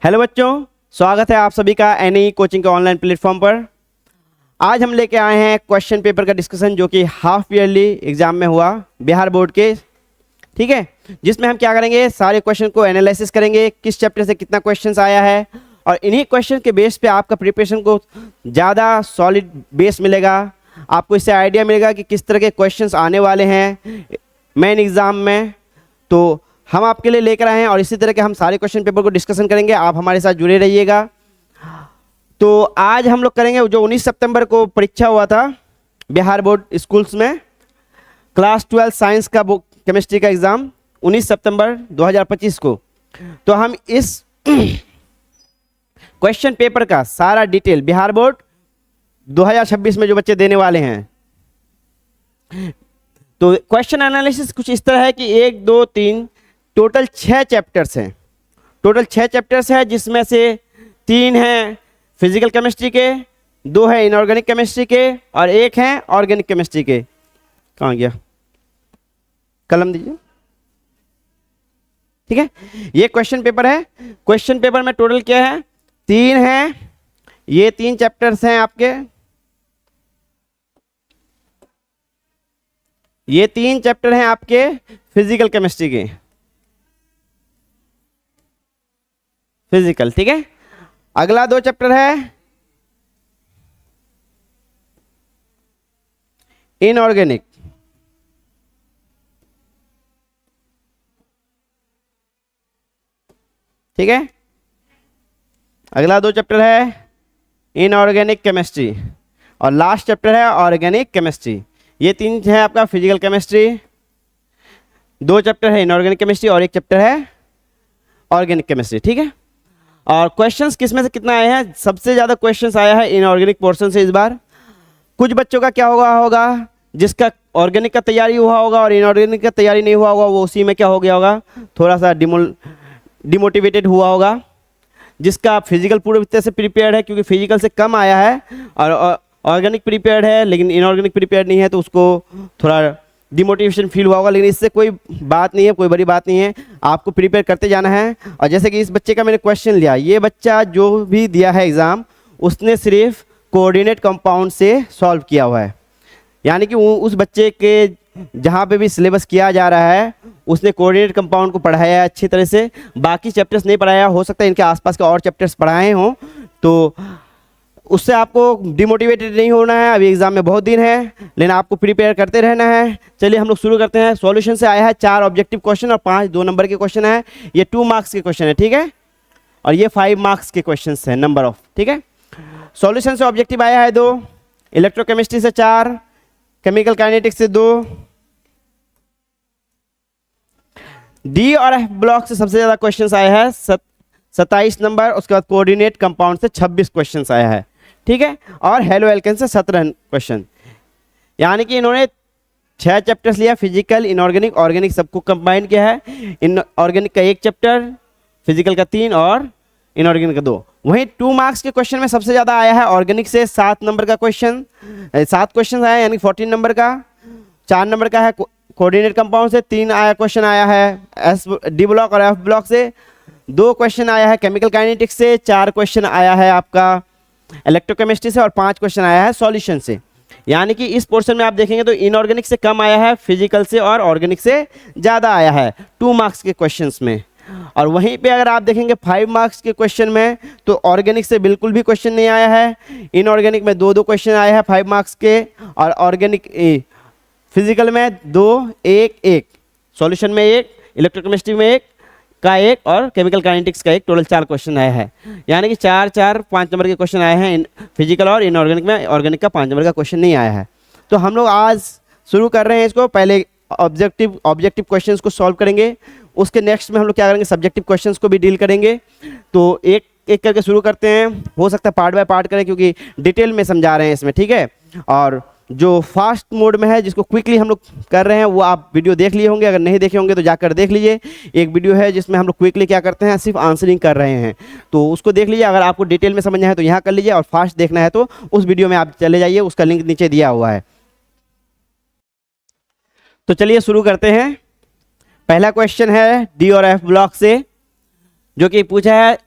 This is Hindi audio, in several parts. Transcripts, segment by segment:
हेलो बच्चों, स्वागत है आप सभी का एनई कोचिंग के ऑनलाइन प्लेटफॉर्म पर। आज हम लेके आए हैं क्वेश्चन पेपर का डिस्कशन जो कि हाफ ईयरली एग्जाम में हुआ बिहार बोर्ड के, ठीक है। जिसमें हम क्या करेंगे, सारे क्वेश्चन को एनालिसिस करेंगे, किस चैप्टर से कितना क्वेश्चन आया है, और इन्हीं क्वेश्चन के बेस पे आपका प्रिपरेशन को ज़्यादा सॉलिड बेस मिलेगा। आपको इससे आइडिया मिलेगा कि किस तरह के क्वेश्चन आने वाले हैं मेन एग्ज़ाम में। तो हम आपके लिए लेकर आए हैं और इसी तरह के हम सारे क्वेश्चन पेपर को डिस्कशन करेंगे। आप हमारे साथ जुड़े रहिएगा। तो आज हम लोग करेंगे जो 19 सितंबर को परीक्षा हुआ था बिहार बोर्ड स्कूल्स में, क्लास 12 साइंस का बुक केमिस्ट्री का एग्ज़ाम 19 सितंबर 2025 को। तो हम इस क्वेश्चन पेपर का सारा डिटेल बिहार बोर्ड 2026 में जो बच्चे देने वाले हैं, तो क्वेश्चन एनालिसिस कुछ इस तरह है कि 1 2 3 टोटल 6 चैप्टर्स हैं। टोटल 6 चैप्टर्स हैं, जिसमें से 3 हैं फिजिकल केमिस्ट्री के, 2 है इनऑर्गेनिक केमिस्ट्री के और 1 है ऑर्गेनिक केमिस्ट्री के। कहाँ गया कलम, दीजिए। ठीक है, ये क्वेश्चन पेपर है। क्वेश्चन पेपर में टोटल क्या है, 3 हैं। ये 3 चैप्टर्स हैं आपके, ये 3 चैप्टर हैं आपके फिजिकल केमिस्ट्री के, फिजिकल, ठीक है। अगला 2 चैप्टर है इनऑर्गेनिक, ठीक है। अगला 2 चैप्टर है इनऑर्गेनिक केमिस्ट्री और लास्ट चैप्टर है ऑर्गेनिक केमिस्ट्री। ये 3 है आपका फिजिकल केमिस्ट्री, 2 चैप्टर है इनऑर्गेनिक केमिस्ट्री और 1 चैप्टर है ऑर्गेनिक केमिस्ट्री, ठीक है। और क्वेश्चंस किसमें से कितना आए हैं, सबसे ज़्यादा क्वेश्चंस आया है इनऑर्गेनिक पोर्शन से इस बार। कुछ बच्चों का क्या होगा जिसका ऑर्गेनिक का तैयारी हुआ होगा और इनऑर्गेनिक का तैयारी नहीं हुआ होगा, वो उसी में क्या हो गया होगा, थोड़ा सा डिमोटिवेटेड हुआ होगा। जिसका फिजिकल पूरी तरह से प्रिपेयर्ड है, क्योंकि फिजिकल से कम आया है, और ऑर्गेनिक प्रिपेयर्ड है लेकिन इनऑर्गेनिक प्रिपेयर्ड नहीं है, तो उसको थोड़ा डिमोटिवेशन फील हुआ होगा। लेकिन इससे कोई बात नहीं है, कोई बड़ी बात नहीं है, आपको प्रिपेयर करते जाना है। और जैसे कि इस बच्चे का मैंने क्वेश्चन लिया, ये बच्चा जो भी दिया है एग्ज़ाम, उसने सिर्फ कोऑर्डिनेट कंपाउंड से सॉल्व किया हुआ है। यानी कि उस बच्चे के जहाँ पे भी सिलेबस किया जा रहा है, उसने कोऑर्डिनेट कंपाउंड को पढ़ाया है अच्छी तरह से, बाकी चैप्टर्स नहीं पढ़ाया। हो सकता है इनके आसपास के और चैप्टर्स पढ़ाए हों, तो उससे आपको डिमोटिवेटेड नहीं होना है। अभी एग्जाम में बहुत दिन है, लेकिन आपको प्रिपेयर करते रहना है। चलिए हम लोग शुरू करते हैं। सॉल्यूशन से आया है 4 ऑब्जेक्टिव क्वेश्चन और 5 2 नंबर के क्वेश्चन है। ये 2 मार्क्स के क्वेश्चन है, ठीक है, और ये 5 मार्क्स के क्वेश्चन है, नंबर ऑफ, ठीक है। सॉल्यूशन से ऑब्जेक्टिव आया है 2, इलेक्ट्रोकेमिस्ट्री से 4, केमिकल काइनेटिक्स से 2, डी और एफ ब्लॉक से सबसे ज्यादा क्वेश्चंस आया है 27 नंबर। उसके बाद कोऑर्डिनेट कंपाउंड से 26 क्वेश्चंस आया है, ठीक है, और हेलो एल्केन से 17 क्वेश्चन। यानी कि इन्होंने 6 चैप्टर्स लिया, फिजिकल इनऑर्गेनिक ऑर्गेनिक सबको कंबाइन किया है। इन ऑर्गेनिक का 1 चैप्टर, फिजिकल का 3 और इनऑर्गेनिक का 2। वहीं 2 मार्क्स के क्वेश्चन में सबसे ज़्यादा आया है ऑर्गेनिक से 7 नंबर का क्वेश्चन, 7 क्वेश्चन आया, यानी 14 नंबर का। 4 नंबर का है कोऑर्डिनेट कंपाउंड से, 3 आया क्वेश्चन आया है एस डी ब्लॉक और एफ ब्लॉक से, 2 क्वेश्चन आया है केमिकल काइनेटिक्स से, 4 क्वेश्चन आया है आपका इलेक्ट्रोकेमिस्ट्री से और 5 क्वेश्चन आया है सॉल्यूशन से। यानी कि इस पोर्शन में आप देखेंगे तो इनऑर्गेनिक से कम आया है, फिजिकल से और ऑर्गेनिक से ज़्यादा आया है 2 मार्क्स के क्वेश्चंस में। और वहीं पे अगर आप देखेंगे 5 मार्क्स के क्वेश्चन में, तो ऑर्गेनिक से बिल्कुल भी क्वेश्चन नहीं आया है। इनऑर्गेनिक में 2 क्वेश्चन आए हैं 5 मार्क्स के, और ऑर्गेनिक फिजिकल में 2 1 1, सॉल्यूशन में 1, इलेक्ट्रोकेमिस्ट्री में 1 का 1 और केमिकल काइनेटिक्स का 1, टोटल 4 क्वेश्चन आया है। यानी कि 4 4 5 नंबर के क्वेश्चन आए हैं फिजिकल और इनऑर्गेनिक में, ऑर्गेनिक का 5 नंबर का क्वेश्चन नहीं आया है। तो हम लोग आज शुरू कर रहे हैं इसको। पहले ऑब्जेक्टिव क्वेश्चंस को सॉल्व करेंगे, उसके नेक्स्ट में हम लोग क्या करेंगे, सब्जेक्टिव क्वेश्चंस को भी डील करेंगे। तो एक एक करके शुरू करते हैं। हो सकता है पार्ट बाय पार्ट करें, क्योंकि डिटेल में समझा रहे हैं इसमें, ठीक है। और जो फास्ट मोड में है, जिसको क्विकली हम लोग कर रहे हैं, वो आप वीडियो देख लिए होंगे। अगर नहीं देखे होंगे तो जाकर देख लीजिए। एक वीडियो है जिसमें हम लोग क्विकली क्या करते हैं, सिर्फ आंसरिंग कर रहे हैं, तो उसको देख लीजिए। अगर आपको डिटेल में समझना है तो यहाँ कर लीजिए, और फास्ट देखना है तो उस वीडियो में आप चले जाइए, उसका लिंक नीचे दिया हुआ है। तो चलिए शुरू करते हैं। पहला क्वेश्चन है डी और एफ ब्लॉक से, जो कि पूछा है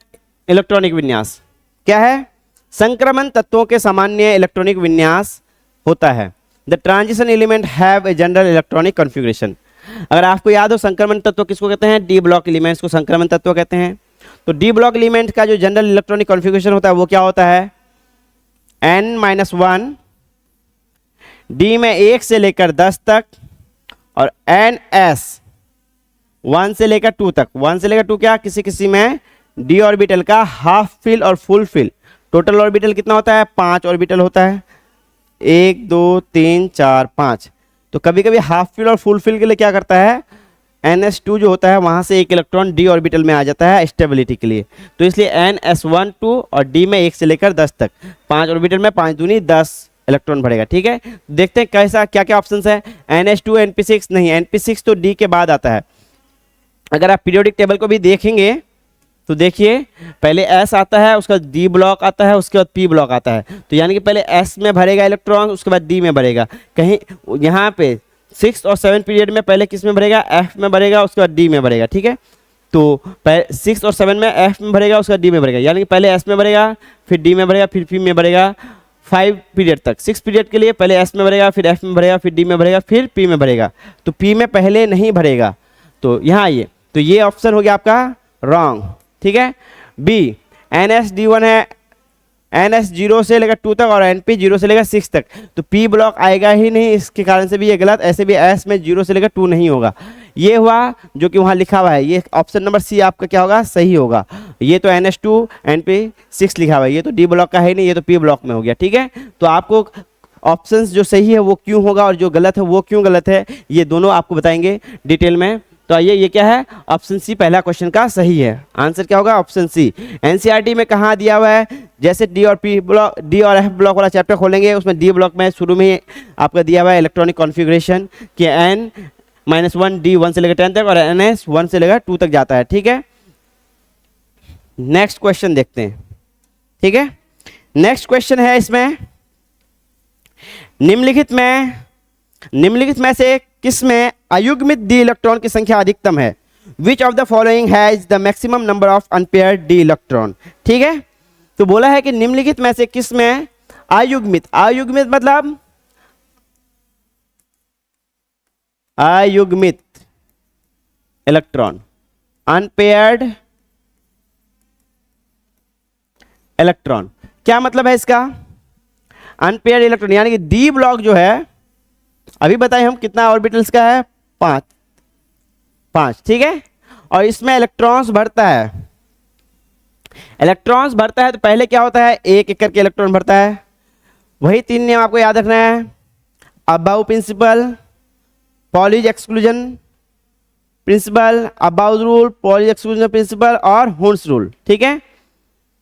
इलेक्ट्रॉनिक विन्यास क्या है? संक्रमण तत्वों के सामान्य इलेक्ट्रॉनिक विन्यास होता है। The transition element have a general electronic configuration. अगर आपको याद हो संक्रमण तत्व किसको कहते हैं? डी ब्लॉक एलिमेंट्स को संक्रमण तत्व कहते हैं। तो डी ब्लॉक एलिमेंट का जो जनरल इलेक्ट्रॉनिक कॉन्फ़िगरेशन होता है वो क्या होता है? n-1 डी में 1 से लेकर 10 तक और ns 1 से लेकर 2 तक। 1 से लेकर 2 क्या? किसी किसी में डी ऑर्बिटल का हाफ फिल और फुल फिल। टोटल ऑर्बिटल कितना होता है? 5 ऑर्बिटल होता है। 1 2 3 4 5। तो कभी कभी हाफ फिल और फुल फिल के लिए क्या करता है? ns2 जो होता है वहां से एक इलेक्ट्रॉन डी ऑर्बिटल में आ जाता है स्टेबिलिटी के लिए। तो इसलिए ns1 2 और डी में 1 से लेकर 10 तक 5 ऑर्बिटल में 5 दूनी 10 इलेक्ट्रॉन भरेगा। ठीक है, देखते हैं कैसा क्या क्या ऑप्शंस है। ns2 np6 नहीं, np6 तो डी के बाद आता है। अगर आप पीरियोडिक टेबल को भी देखेंगे तो देखिए पहले S आता है, उसके बाद D ब्लॉक आता है, उसके बाद P ब्लॉक आता है। तो यानी कि पहले S में भरेगा इलेक्ट्रॉन, उसके बाद D में भरेगा। कहीं यहाँ पे 6 और 7 पीरियड में पहले किस में भरेगा? F में भरेगा, उसके बाद D में भरेगा। ठीक है, तो 6 और 7 में F में भरेगा, उसके बाद D में भरेगा। यानी कि पहले S में भरेगा, फिर D में भरेगा, फिर P में भरेगा। 5 पीरियड तक, 6 पीरियड के लिए पहले S में भरेगा, फिर F में भरेगा, फिर D में भरेगा, फिर P में भरेगा। तो P में पहले नहीं भरेगा। तो यहाँ आइए, तो ये ऑप्शन हो गया आपका रॉन्ग। ठीक है, बी nsd1 है ns0 से लेकर 2 तक और np 0 से लेकर 6 तक। तो p ब्लॉक आएगा ही नहीं, इसके कारण से भी ये गलत। ऐसे भी s में 0 से लेकर 2 नहीं होगा। ये हुआ जो कि वहाँ लिखा हुआ है, ये ऑप्शन नंबर सी आपका क्या होगा? सही होगा। ये तो ns2 np6 लिखा हुआ है, ये तो d ब्लॉक का है नहीं, ये तो p ब्लॉक में हो गया। ठीक है, तो आपको ऑप्शंस जो सही है वो क्यों होगा और जो गलत है वो क्यों गलत है, ये दोनों आपको बताएंगे डिटेल में। तो आइए, ये क्या है? ऑप्शन सी पहला क्वेश्चन का सही है। आंसर क्या होगा? Option C. एनसीईआरटी में कहाँ दिया हुआ है? जैसे डी और पी ब्लॉक, डी और एफ ब्लॉक वाला चैप्टर खोलेंगे, उसमें डी ब्लॉक में शुरू में ही आपका दिया हुआ है इलेक्ट्रॉनिक कॉन्फ़िगरेशन कि n-1 डी 1 से लेकर 10 तक और ns 1 से लेकर 2 तक जाता है। ठीक है, नेक्स्ट क्वेश्चन देखते हैं। ठीक है, नेक्स्ट क्वेश्चन है इसमें, निम्नलिखित में से किस में अयुग्मित डी इलेक्ट्रॉन की संख्या अधिकतम है? Which of the following has the maximum number of unpaired D electron? ठीक है, तो बोला है कि निम्नलिखित में से किस में अयुग्मित, अयुग्मित मतलब अयुग्मित इलेक्ट्रॉन, अनपेयर्ड इलेक्ट्रॉन। क्या मतलब है इसका? अनपेयर्ड इलेक्ट्रॉन यानी कि डी ब्लॉक जो है, अभी बताएं हम कितना ऑर्बिटल्स का है? 5। ठीक है, और इसमें इलेक्ट्रॉन्स भरता है। इलेक्ट्रॉन्स भरता है तो पहले क्या होता है? एक एक करके इलेक्ट्रॉन भरता है। वही 3 नियम आपको याद रखना है। Aufbau principle, Pauli's exclusion principle, Aufbau rule, Pauli's exclusion principle और हुन्स रूल। ठीक है,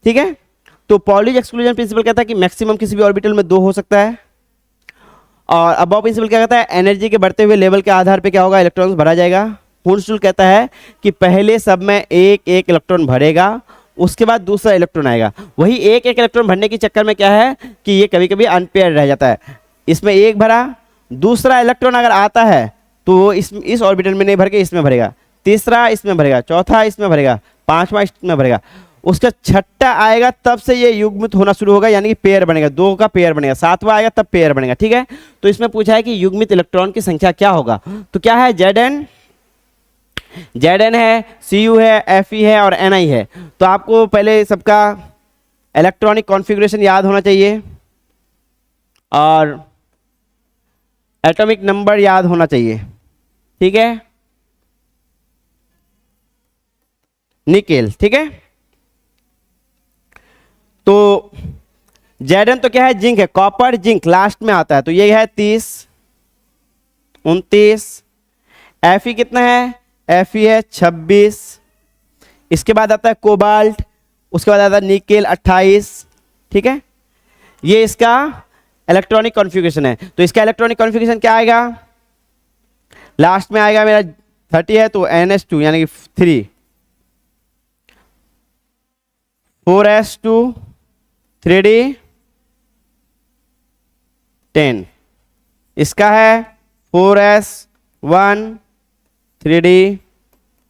ठीक है, तो पॉलीज एक्सक्लूजन प्रिंसिपल कहता है कि मैक्सिमम किसी भी ऑर्बिटल में 2 हो सकता है। और अबाउ प्रिंसिपल क्या कहता है? एनर्जी के बढ़ते हुए लेवल के आधार पे क्या होगा? इलेक्ट्रॉन्स भरा जाएगा। हुन्स रूल कहता है कि पहले सब में एक एक इलेक्ट्रॉन भरेगा, उसके बाद दूसरा इलेक्ट्रॉन आएगा। वही एक एक इलेक्ट्रॉन भरने के चक्कर में क्या है कि ये कभी कभी अनपेयर रह जाता है। इसमें एक भरा, दूसरा इलेक्ट्रॉन अगर आता है तो वो इस ऑर्बिटल में नहीं भर के इसमें भरेगा, तीसरा इसमें भरेगा, चौथा इसमें भरेगा, पांचवा इसमें भरेगा, उसका छठा आएगा तब से ये युग्मित होना शुरू होगा, यानी कि पेयर बनेगा, 2 का पेयर बनेगा, 7वां आएगा तब पेयर बनेगा। ठीक है, तो इसमें पूछा है कि युग्मित इलेक्ट्रॉन की संख्या क्या होगा? तो क्या है? Zn है, Cu है, Fe है और Ni है। तो आपको पहले सबका इलेक्ट्रॉनिक कॉन्फ़िगरेशन याद होना चाहिए और एटॉमिक नंबर याद होना चाहिए। ठीक है, निकेल। ठीक है, तो Zn तो क्या है? जिंक है, कॉपर जिंक लास्ट में आता है, तो ये है 30, 29। Fe कितना है? Fe है 26। इसके बाद आता है कोबाल्ट, उसके बाद आता है निकेल 28। ठीक है, ये इसका इलेक्ट्रॉनिक कॉन्फ़िगरेशन है। तो इसका इलेक्ट्रॉनिक कॉन्फ़िगरेशन क्या आएगा? लास्ट में आएगा मेरा 30 है तो NH2 यानी कि 3, 4s2 3d 10। इसका है 4s1 3d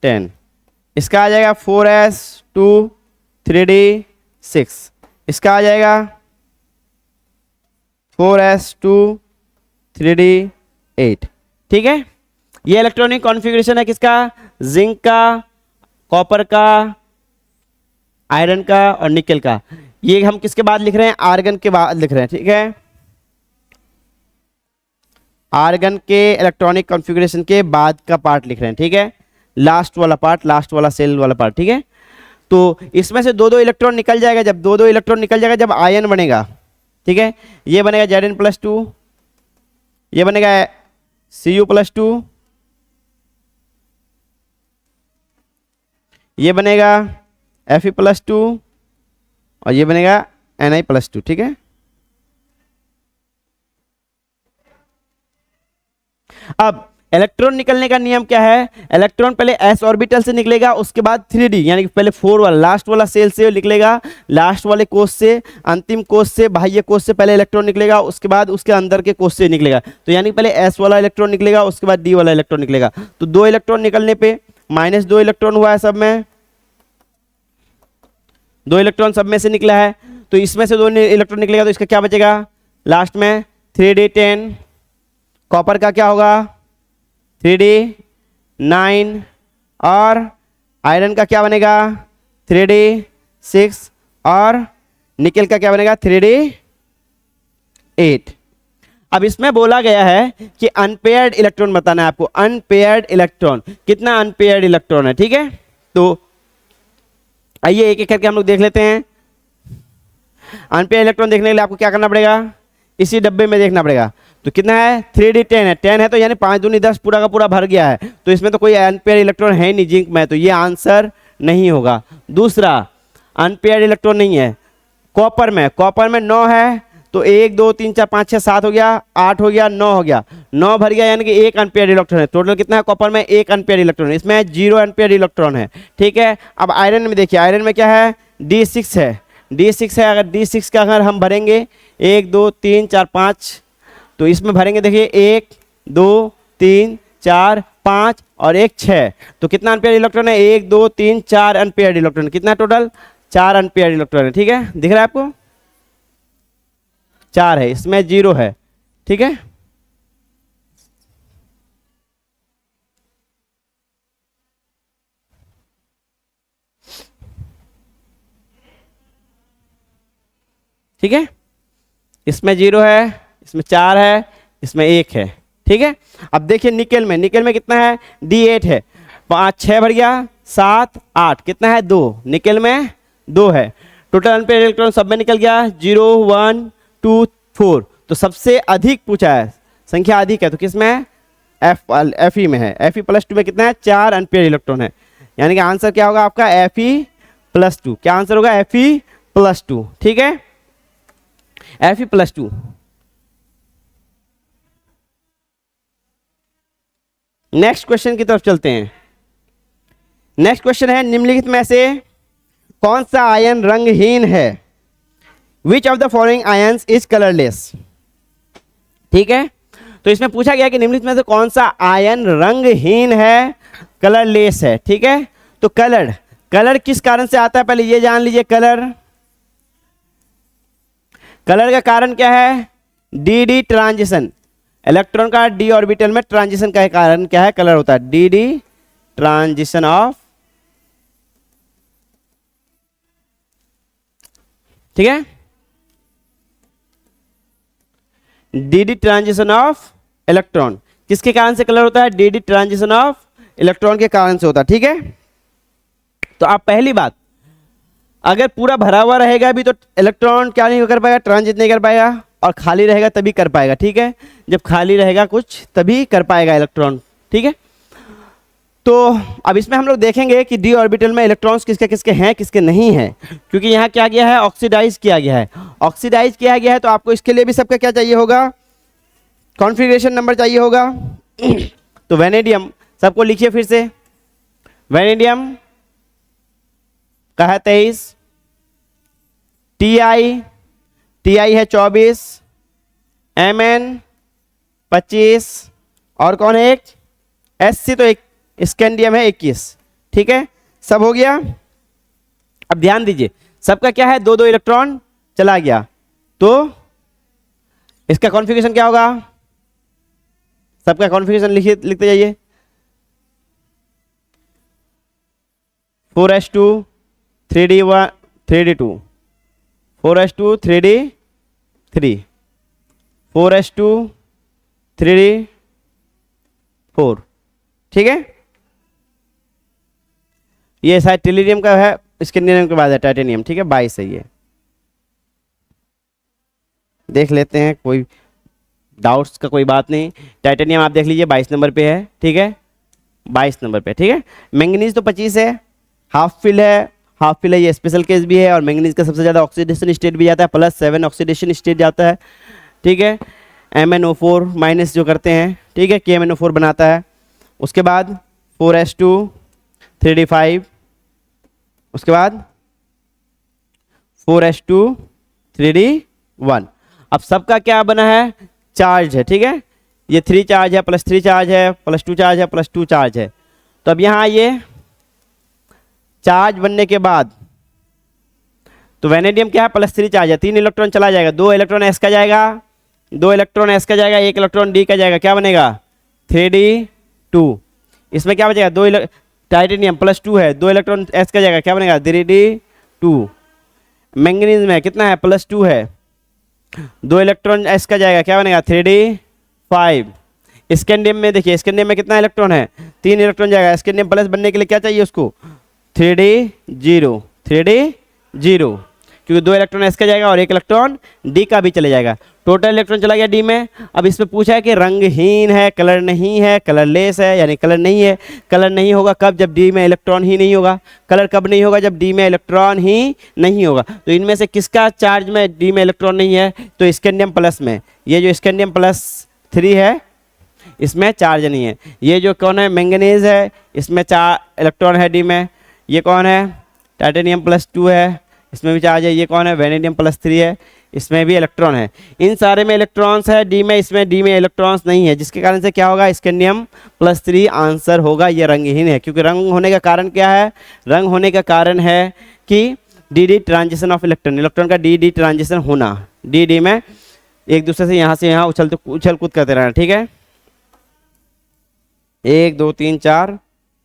10। इसका आ जाएगा 4s2 3d6, इसका आ जाएगा 4s2 3d8। ठीक है, ये इलेक्ट्रॉनिक कॉन्फ़िगरेशन है किसका, जिंक का, कॉपर का, आयरन का और निकल का। ये हम किसके बाद लिख रहे हैं, आर्गन के बाद लिख रहे हैं। ठीक है, आर्गन के इलेक्ट्रॉनिक कॉन्फ़िगरेशन के बाद का पार्ट लिख रहे हैं। ठीक है, लास्ट वाला पार्ट, लास्ट वाला सेल वाला पार्ट। ठीक है, तो इसमें से दो दो इलेक्ट्रॉन निकल जाएगा। जब दो दो इलेक्ट्रॉन निकल जाएगा, जब आयन बनेगा, ठीक है, ये बनेगा Zn+2, ये बनेगा Cu+2, ये बनेगा Fe+2 और ये बनेगा Ni+2। ठीक है, अब इलेक्ट्रॉन निकलने का नियम क्या है, इलेक्ट्रॉन पहले s ऑर्बिटल से निकलेगा, उसके बाद 3d यानी कि पहले 4 वाला लास्ट वाला सेल से निकलेगा, लास्ट वाले कोष से, अंतिम कोष से, बाह्य कोष से पहले इलेक्ट्रॉन निकलेगा, उसके बाद उसके अंदर के कोष से निकलेगा। तो यानी पहले s वाला इलेक्ट्रॉन निकलेगा, उसके बाद d वाला इलेक्ट्रॉन निकलेगा। तो 2 इलेक्ट्रॉन निकलने पे -2 इलेक्ट्रॉन हुआ है, सब में 2 इलेक्ट्रॉन सब में से निकला है। तो इसमें से 2 इलेक्ट्रॉन निकलेगा, तो इसका क्या बचेगा लास्ट में 3d10। कॉपर का क्या होगा 3d9 और आयरन का क्या बनेगा 3d6 और निकेल का क्या बनेगा 3d8। अब इसमें बोला गया है कि अनपेयर्ड इलेक्ट्रॉन बताना है आपको। अनपेयर्ड इलेक्ट्रॉन, कितना अनपेयर्ड इलेक्ट्रॉन है। ठीक है, तो आइए एक एक करके हम लोग देख लेते हैं। अनपेयर्ड इलेक्ट्रॉन देखने के लिए आपको क्या करना पड़ेगा, इसी डब्बे में देखना पड़ेगा। तो कितना है 3d10 है, 10 है तो यानी 5 दूनी 10 पूरा का पूरा भर गया है। तो इसमें तो कोई अनपेयर इलेक्ट्रॉन है नहीं जिंक में, तो ये आंसर नहीं होगा। दूसरा अनपेयर इलेक्ट्रॉन नहीं है कॉपर में, कॉपर में 9 है, तो 1 2 3 4 5 6 7 हो गया, 8 हो गया, 9 हो गया, 9 भर गया यानी कि 1 अनपेयर इलेक्ट्रॉन है। टोटल कितना है कॉपर में 1 अनपेयर इलेक्ट्रॉन, इसमें 0 अनपेयर इलेक्ट्रॉन है। ठीक है, अब आयरन में देखिए, आयरन में क्या है d6 है, d6 है। अगर d6 का अगर हम भरेंगे 1 2 3 4 5, तो इसमें भरेंगे देखिए 1 2 3 4 5 और 1 6, तो कितना अनपेयर इलेक्ट्रॉन है 1 2 3 4 अनपेयर इलेक्ट्रॉन, कितना टोटल 4 अनपेयर इलेक्ट्रॉन है। ठीक है, दिख रहा है आपको 4 है, इसमें 0 है। ठीक है, ठीक है, इसमें 0 है, इसमें 4 है, इसमें 1 है। ठीक है, अब देखिए निकेल में, निकेल में कितना है d8 है, 5 6 भर गया, 7 8, कितना है 2, निकेल में 2 है। टोटल अनपेयर इलेक्ट्रॉन सब में निकल गया 0 1 2 4, तो सबसे अधिक पूछा है, संख्या अधिक है, तो किस में है Fe में है। Fe+2 में कितना है 4 अनपेयर इलेक्ट्रॉन है, यानी कि आंसर क्या होगा आपका Fe+2। क्या आंसर होगा Fe+2। ठीक है, Fe+2। नेक्स्ट क्वेश्चन की तरफ चलते हैं। नेक्स्ट क्वेश्चन है निम्नलिखित में से कौन सा आयन रंगहीन है, which of the following ions is colourless. ठीक है, तो इसमें पूछा गया कि निम्नलिखित में से कौन सा आयन रंगहीन है, कलरलेस है। ठीक है, तो कलर, कलर किस कारण से आता है पहले ये जान लीजिए। कलर, कलर का कारण क्या है डी ट्रांजिशन, इलेक्ट्रॉन का डी ऑर्बिटल में ट्रांजिशन का कारण क्या है, कलर होता है डी ट्रांजिशन ऑफ। ठीक है, डी ट्रांजिशन ऑफ इलेक्ट्रॉन किसके कारण से कलर होता है, डी ट्रांजिशन ऑफ इलेक्ट्रॉन के कारण से होता है। ठीक है, तो आप पहली बात, अगर पूरा भरा हुआ रहेगा भी तो इलेक्ट्रॉन क्या नहीं कर पाएगा, ट्रांजिट नहीं कर पाएगा, और खाली रहेगा तभी कर पाएगा। ठीक है, जब खाली रहेगा कुछ तभी कर पाएगा इलेक्ट्रॉन। ठीक है, तो अब इसमें हम लोग देखेंगे कि डी ऑर्बिटल में इलेक्ट्रॉन्स किसके किसके हैं किसके नहीं हैं, क्योंकि यहाँ क्या गया है ऑक्सीडाइज किया गया है। ऑक्सीडाइज किया गया है तो आपको इसके लिए भी सबका क्या चाहिए होगा, कॉन्फ़िगरेशन नंबर चाहिए होगा। तो वेनेडियम सबको लिखिए फिर से, वेनेडियम का है 23, टी आई है 24, Mn 25, और कौन है एक Sc, तो एक स्कैंडियम है 21। ठीक है, सब हो गया। अब ध्यान दीजिए, सबका क्या है, दो दो इलेक्ट्रॉन चला गया, तो इसका कॉन्फ़िगरेशन क्या होगा, सबका कॉन्फ़िगरेशन लिखिए, लिखते जाइए। 4s2 3d1 3d2 4s2 3d3 4s2 3d4, ठीक है। ये शायद टेलिडियम का है, स्कैंडियम के बाद है टाइटेनियम, ठीक है। 22 है ये, देख लेते हैं, कोई डाउट्स का कोई बात नहीं। टाइटेनियम आप देख लीजिए 22 नंबर पे है, ठीक है, 22 नंबर पे, ठीक है। मैंगनीज तो 25 है, हाफ फिल है, हाफ फिल है, ये स्पेशल केस भी है, और मैंगनीज का सबसे ज़्यादा ऑक्सीडेशन स्टेट भी जाता है, +7 ऑक्सीडेशन स्टेट जाता है, ठीक है। MnO4 माइनस जो करते हैं, ठीक है, KMnO4 बनाता है। उसके बाद 4s2 3d5, उसके बाद 4s2 3d1। अब सबका क्या बना है, चार्ज है, ठीक है। ये 3 चार्ज है, +3 चार्ज है, +2 चार्ज है, +2 चार्ज है। तो अब यहाँ ये चार्ज बनने के बाद तो वैनेडियम क्या है, +3 चार्ज है, 3 इलेक्ट्रॉन चला जाएगा, 2 इलेक्ट्रॉन s का जाएगा, 2 इलेक्ट्रॉन s का जाएगा, 1 इलेक्ट्रॉन d का जाएगा, क्या बनेगा 3d2। इसमें क्या बचेगा, टाइटेनियम +2 है, 2 इलेक्ट्रॉन s का जाएगा, क्या बनेगा 3d2। मैंगनीज में कितना है, +2 है, 2 इलेक्ट्रॉन s का जाएगा, क्या बनेगा 3d5। स्कैंडियम में देखिए, स्कैंडियम में कितना इलेक्ट्रॉन है, 3 इलेक्ट्रॉन जाएगा, स्कैंडियम प्लस बनने के लिए क्या चाहिए उसको, 3d0, 3d0, क्योंकि 2 इलेक्ट्रॉन s का जाएगा और 1 इलेक्ट्रॉन d का भी चले जाएगा, टोटल इलेक्ट्रॉन चला गया d में। अब इसमें पूछा है कि रंगहीन है, कलर नहीं है, कलरलेस है, यानी कलर नहीं है। कलर नहीं होगा कब, जब d में इलेक्ट्रॉन ही नहीं होगा। कलर कब नहीं होगा, जब d में इलेक्ट्रॉन ही नहीं होगा। तो इनमें से किसका चार्ज में d में इलेक्ट्रॉन नहीं है, तो स्कैंडियम प्लस में, ये जो स्कैंडियम +3 है इसमें चार्ज नहीं है। ये जो कौन है, मैंगनीज है, इसमें 4 इलेक्ट्रॉन है d में। ये कौन है, टाइटेनियम +2 है, इसमें भी चार्ज है। ये कौन है, वैनेडियम +3 है, इसमें भी इलेक्ट्रॉन है। इन सारे में इलेक्ट्रॉन्स है d में, इसमें d में इलेक्ट्रॉन्स नहीं है, जिसके कारण से क्या होगा, स्कैंडियम +3 आंसर होगा। ये रंगहीन है, क्योंकि रंग होने का कारण क्या है, रंग होने का कारण है कि dd transition of electron, electron का dd ट्रांजिशन होना, dd में एक दूसरे से यहाँ उछल कूद करते रहना, ठीक है। 1 2 3 4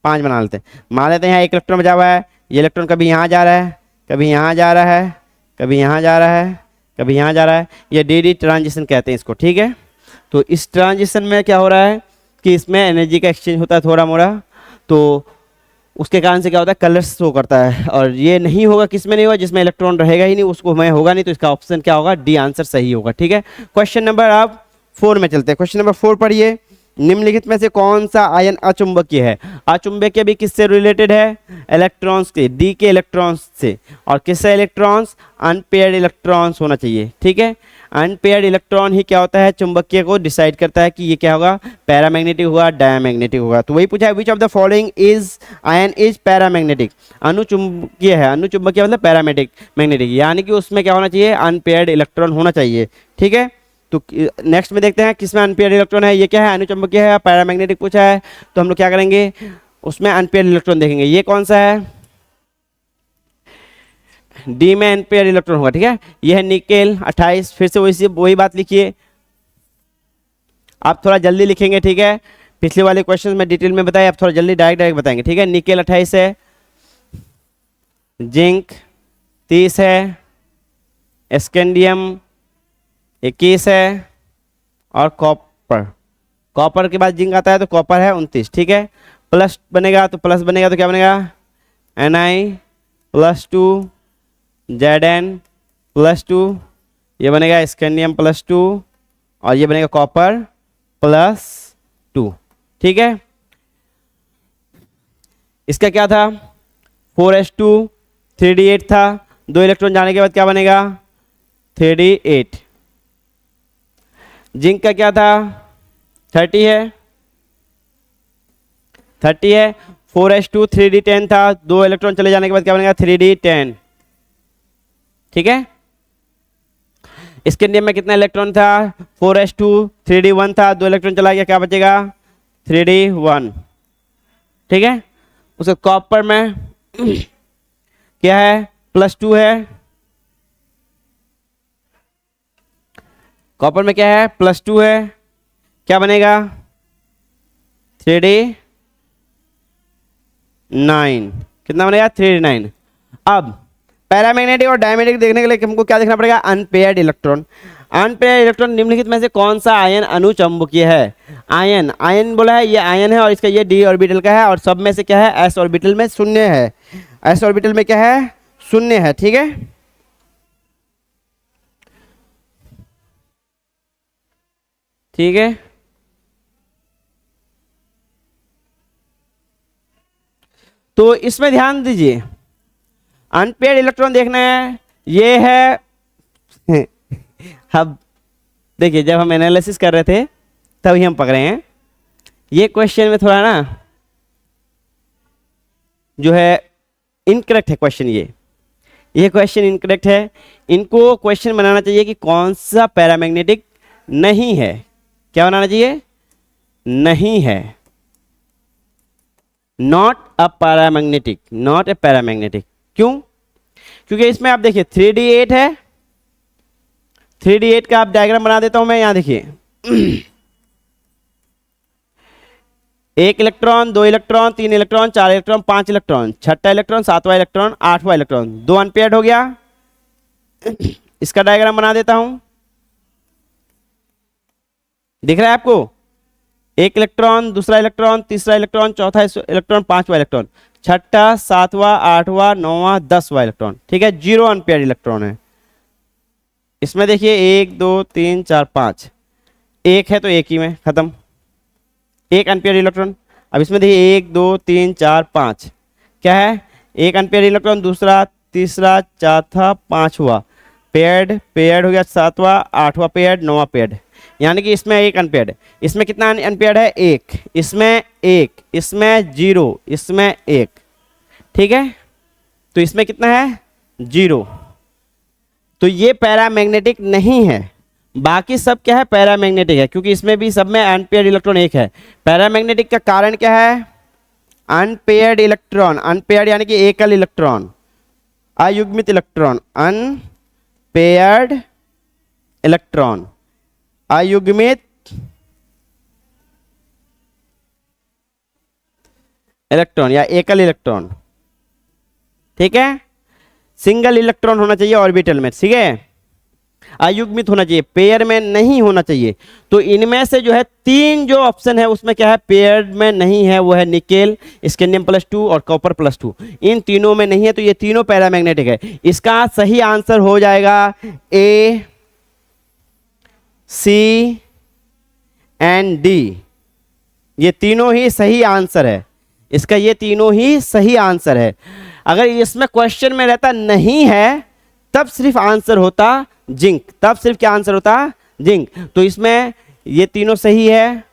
5 बना लेते हैं। मान लेते हैं यहाँ 1 इलेक्ट्रॉन बचा हुआ है, ये इलेक्ट्रॉन कभी यहाँ जा रहा है, कभी यहाँ जा रहा है, कभी यहाँ जा रहा है, कभी यहाँ जा रहा है, ये dd ट्रांजिशन कहते हैं इसको, ठीक है। तो इस ट्रांजिशन में क्या हो रहा है कि इसमें एनर्जी का एक्सचेंज होता है थोड़ा मोड़ा, तो उसके कारण से क्या होता है, कलर शो करता है। और ये नहीं होगा, किस में नहीं होगा, जिसमें इलेक्ट्रॉन रहेगा ही नहीं, उसको में होगा नहीं, तो इसका ऑप्शन क्या होगा, डी आंसर सही होगा, ठीक है। क्वेश्चन नंबर आप 4 में चलते हैं। क्वेश्चन नंबर 4 पढ़िए, निम्नलिखित में से कौन सा आयन अचुंबकीय है। अचुंबकीय भी किससे रिलेटेड है, इलेक्ट्रॉन्स के, डी के इलेक्ट्रॉन्स से। और किससे इलेक्ट्रॉन्स, अनपेयर्ड इलेक्ट्रॉन्स होना चाहिए, ठीक है। अनपेयर्ड इलेक्ट्रॉन ही क्या होता है, चुंबकीय को डिसाइड करता है कि ये क्या होगा, पैरामैग्नेटिक होगा, डायमैग्नेटिक होगा। तो वही पूछा है, which of the following is ion is paramagnetic, अनुचुंबकीय है, अनुचुंबकीय मतलब मैग्नेटिक, यानी कि उसमें क्या होना चाहिए, अनपेयर्ड इलेक्ट्रॉन होना चाहिए, ठीक है। तो नेक्स्ट में देखते हैं किसमें अनपेयर्ड इलेक्ट्रॉन है, ये क्या है, अनुचुंबकीय है या पैरामैग्नेटिक पूछा है, तो हम लोग क्या करेंगे, उसमें अनपेयर्ड इलेक्ट्रॉन देखेंगे। ये कौन सा है, डी में अनपेयर्ड इलेक्ट्रॉन होगा, ठीक है। ये है निकेल 28, फिर से वही बात लिखिए, आप थोड़ा जल्दी लिखेंगे, ठीक है। पिछले वाले क्वेश्चन में डिटेल में बताया, आप थोड़ा जल्दी डायरेक्ट बताएंगे, ठीक है। निकेल 28 है, जिंक 30 है, स्कैंडियम 21 है, और कॉपर के बाद जिंक आता है तो कॉपर है 29, ठीक है। प्लस बनेगा तो क्या बनेगा, Ni+2 Zn+2, ये बनेगा स्कैंडियम +2, और ये बनेगा कॉपर +2, ठीक है। इसका क्या था, 4s2 3d8 था, 2 इलेक्ट्रॉन जाने के बाद क्या बनेगा 3d8। जिंक का क्या था, 30 है, 4s2 3d10 था, 2 इलेक्ट्रॉन चले जाने के बाद क्या बनेगा 3d10, ठीक है। स्कैंडियम में कितना इलेक्ट्रॉन था, 4s2 3d1 था, 2 इलेक्ट्रॉन चला गया, क्या बचेगा 3d1, ठीक है। उसके कॉपर में क्या है +2 है, कॉपर में क्या है +2 है, क्या बनेगा 3d9, कितना बनेगा 3d9। अब पैरामैग्नेटिक और डायमैग्नेटिक देखने के लिए हमको क्या देखना पड़ेगा, अनपेयर्ड इलेक्ट्रॉन। अनपेयर्ड इलेक्ट्रॉन निम्नलिखित में से कौन सा आयन अनुचुंबकीय है? आयन, आयन बोला है, ये आयन है और इसका ये d ऑर्बिटल का है, और सब में से क्या है s ऑर्बिटल में शून्य है, s ऑर्बिटल में क्या है शून्य है, ठीक है। ठीक है, तो इसमें ध्यान दीजिए, अनपेयर्ड इलेक्ट्रॉन देखना है, ये है अब देखिए जब हम एनालिसिस कर रहे थे तभी हम पकड़े हैं, ये क्वेश्चन में थोड़ा ना जो है इनकरेक्ट है क्वेश्चन, ये क्वेश्चन इनकरेक्ट है। इनको क्वेश्चन बनाना चाहिए कि कौन सा पैरामैग्नेटिक नहीं है, क्या बनाना चाहिए, नहीं है, not a paramagnetic, not a paramagnetic. क्यों? क्योंकि इसमें आप देखिए 3d8 है, 3d8 का आप डायग्राम बना देता हूं मैं, यहां देखिए 1 electron, 2 electron, 3 electron, 4 electron, 5 electron, 6वां इलेक्ट्रॉन, 7वां इलेक्ट्रॉन, 8वां इलेक्ट्रॉन, 2 अनपेयर्ड हो गया। इसका डायग्राम बना देता हूं, दिख रहा है आपको, 1 इलेक्ट्रॉन, दूसरा इलेक्ट्रॉन, तीसरा इलेक्ट्रॉन, चौथा इलेक्ट्रॉन, 5वां इलेक्ट्रॉन, 6वां, 7वां, 8वां, 9वां, 10वां इलेक्ट्रॉन, ठीक है, 0 अनपेयर्ड इलेक्ट्रॉन है। इसमें देखिए 1 2 3 4 5, एक है तो एक ही में खत्म, एक अनपेयर्ड इलेक्ट्रॉन। अब इसमें देखिए 1 2 3 4 5, क्या है, एक अनपेयर्ड इलेक्ट्रॉन, दूसरा, तीसरा, चौथा, 5वां पेयर्ड, पेयर्ड हो गया, 7वां, 8वां पेयर्ड, 9वां पेयर्ड, यानी कि इसमें एक अनपेयर्ड। इसमें कितना अनपेयर्ड है, एक, इसमें एक, इसमें 0, इसमें एक, ठीक है, तो इसमें कितना है 0, तो ये पैरामैग्नेटिक नहीं है। बाकी सब क्या है पैरामैग्नेटिक है, क्योंकि इसमें भी सब में अनपेयर्ड इलेक्ट्रॉन एक है। पैरामैग्नेटिक का कारण क्या है, अनपेयर्ड इलेक्ट्रॉन, अनपेयर्ड यानी कि एकल इलेक्ट्रॉन, अयुग्मित इलेक्ट्रॉन, अनपेयर्ड इलेक्ट्रॉन, अयुग्मित इलेक्ट्रॉन या एकल इलेक्ट्रॉन, ठीक है, सिंगल इलेक्ट्रॉन होना चाहिए ऑर्बिटल में, ठीक है, अयुग्मित होना चाहिए, पेयर में नहीं होना चाहिए। तो इनमें से जो है 3 जो ऑप्शन है उसमें क्या है पेयर में नहीं है, वो है निकेल, स्कैंडियम +2 और कॉपर +2, इन तीनों में नहीं है, तो ये तीनों पैरामैग्नेटिक है। इसका सही आंसर हो जाएगा ए, सी एंड डी, ये तीनों ही सही आंसर है, इसका ये तीनों ही सही आंसर है। अगर इसमें क्वेश्चन में रहता नहीं है तब सिर्फ आंसर होता जिंक, तब सिर्फ क्या आंसर होता जिंक, तो इसमें ये तीनों सही है।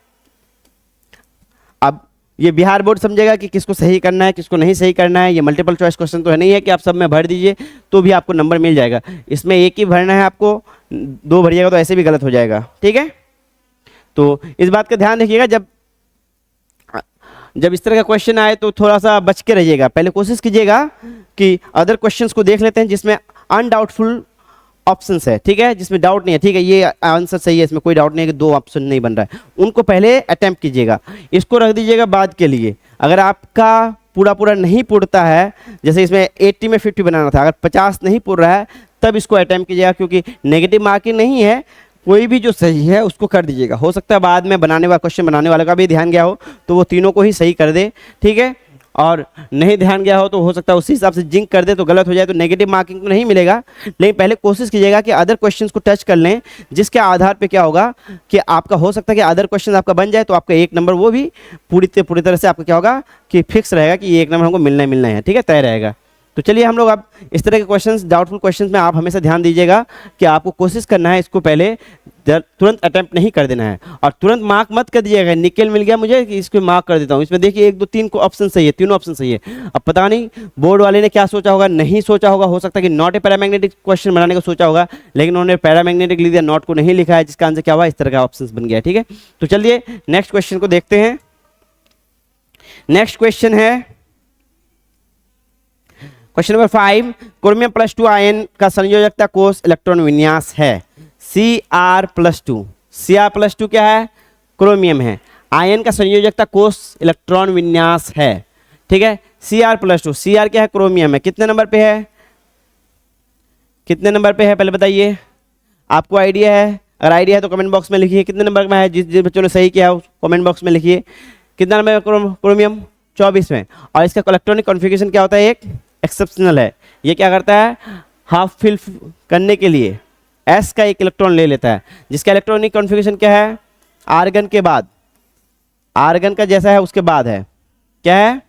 अब ये बिहार बोर्ड समझेगा कि किसको सही करना है किसको नहीं सही करना है, ये मल्टीपल चॉइस क्वेश्चन तो है नहीं है कि आप सब में भर दीजिए तो भी आपको नंबर मिल जाएगा, इसमें एक ही भरना है, आपको 2 भरिएगा तो ऐसे भी गलत हो जाएगा, ठीक है। तो इस बात का ध्यान रखिएगा, जब इस तरह का क्वेश्चन आए तो थोड़ा सा बच के रहिएगा, पहले कोशिश कीजिएगा कि अदर क्वेश्चंस को देख लेते हैं जिसमें अनडाउटफुल ऑप्शंस है, ठीक है, जिसमें डाउट नहीं है, ठीक है, ये आंसर सही है, इसमें कोई डाउट नहीं है कि 2 ऑप्शन नहीं बन रहा है, उनको पहले अटेम्प्ट कीजिएगा, इसको रख दीजिएगा बाद के लिए। अगर आपका पूरा नहीं पुरता है, जैसे इसमें 80 में 50 बनाना था, अगर 50 नहीं पुर रहा है तब इसको अटेम्प्ट कीजिएगा, क्योंकि नेगेटिव मार्किंग नहीं है, कोई भी जो सही है उसको कर दीजिएगा, हो सकता है बाद में बनाने वाला क्वेश्चन बनाने वाले का भी ध्यान गया हो तो वो तीनों को ही सही कर दे, ठीक है, और नहीं ध्यान गया हो तो हो सकता है उसी हिसाब से जिंक कर दे तो गलत हो जाए, तो नेगेटिव मार्किंग तो नहीं मिलेगा। लेकिन पहले कोशिश कीजिएगा कि अदर क्वेश्चंस को टच कर लें, जिसके आधार पे क्या होगा कि आपका हो सकता है कि अदर क्वेश्चन आपका बन जाए तो आपका 1 नंबर वो भी पूरी तरह से आपका क्या होगा कि फिक्स रहेगा कि ये 1 नंबर हमको मिलना ही मिलना है, ठीक है, तय रहेगा। तो चलिए हम लोग अब इस तरह के क्वेश्चंस, डाउटफुल क्वेश्चंस में आप हमेशा ध्यान दीजिएगा कि आपको कोशिश करना है इसको पहले तुरंत अटेम्प्ट नहीं कर देना है, और तुरंत मार्क मत कर दीजिएगा, निकेल मिल गया मुझे कि इसको मार्क कर देता हूँ, इसमें देखिए 1 2 3 को ऑप्शन सही है, तीनों ऑप्शन सही है। अब पता नहीं बोर्ड वाले ने क्या सोचा होगा, नहीं सोचा होगा, हो सकता है कि नॉट ए पैरामैग्नेटिक क्वेश्चन बनाने का सोचा होगा, लेकिन उन्होंने पैरामैग्नेटिक लिख दिया, नॉट को नहीं लिखा है, जिसका आंसर क्या हुआ इस तरह का ऑप्शन बन गया, ठीक है। तो चलिए नेक्स्ट क्वेश्चन को देखते हैं। नेक्स्ट क्वेश्चन है क्वेश्चन नंबर 5, क्रोमियम +2 आयन का संयोजकता कोष इलेक्ट्रॉन विन्यास है Cr+2। Cr+2 क्या है? क्रोमियम है। आयन का संयोजकता कोष इलेक्ट्रॉन विन्यास है, ठीक है। Cr+2, Cr क्या है? क्रोमियम है। कितने नंबर पे है? कितने नंबर पे है पहले बताइए, आपको आइडिया है? अगर आइडिया है तो कमेंट बॉक्स में लिखिए कितने नंबर में है। जिस बच्चों ने सही किया कमेंट बॉक्स में लिखिए कितना नंबर है क्रोमियम, 24 में। और इसका इलेक्ट्रॉनिक कॉन्फ़िगरेशन क्या होता है? एक एक्सेप्शनल है। ये क्या करता है? हाफ फिल करने के लिए s का एक इलेक्ट्रॉन ले लेता है, जिसका इलेक्ट्रॉनिक कॉन्फ़िगरेशन क्या है? आर्गन के बाद, आर्गन का जैसा है उसके बाद है, क्या है?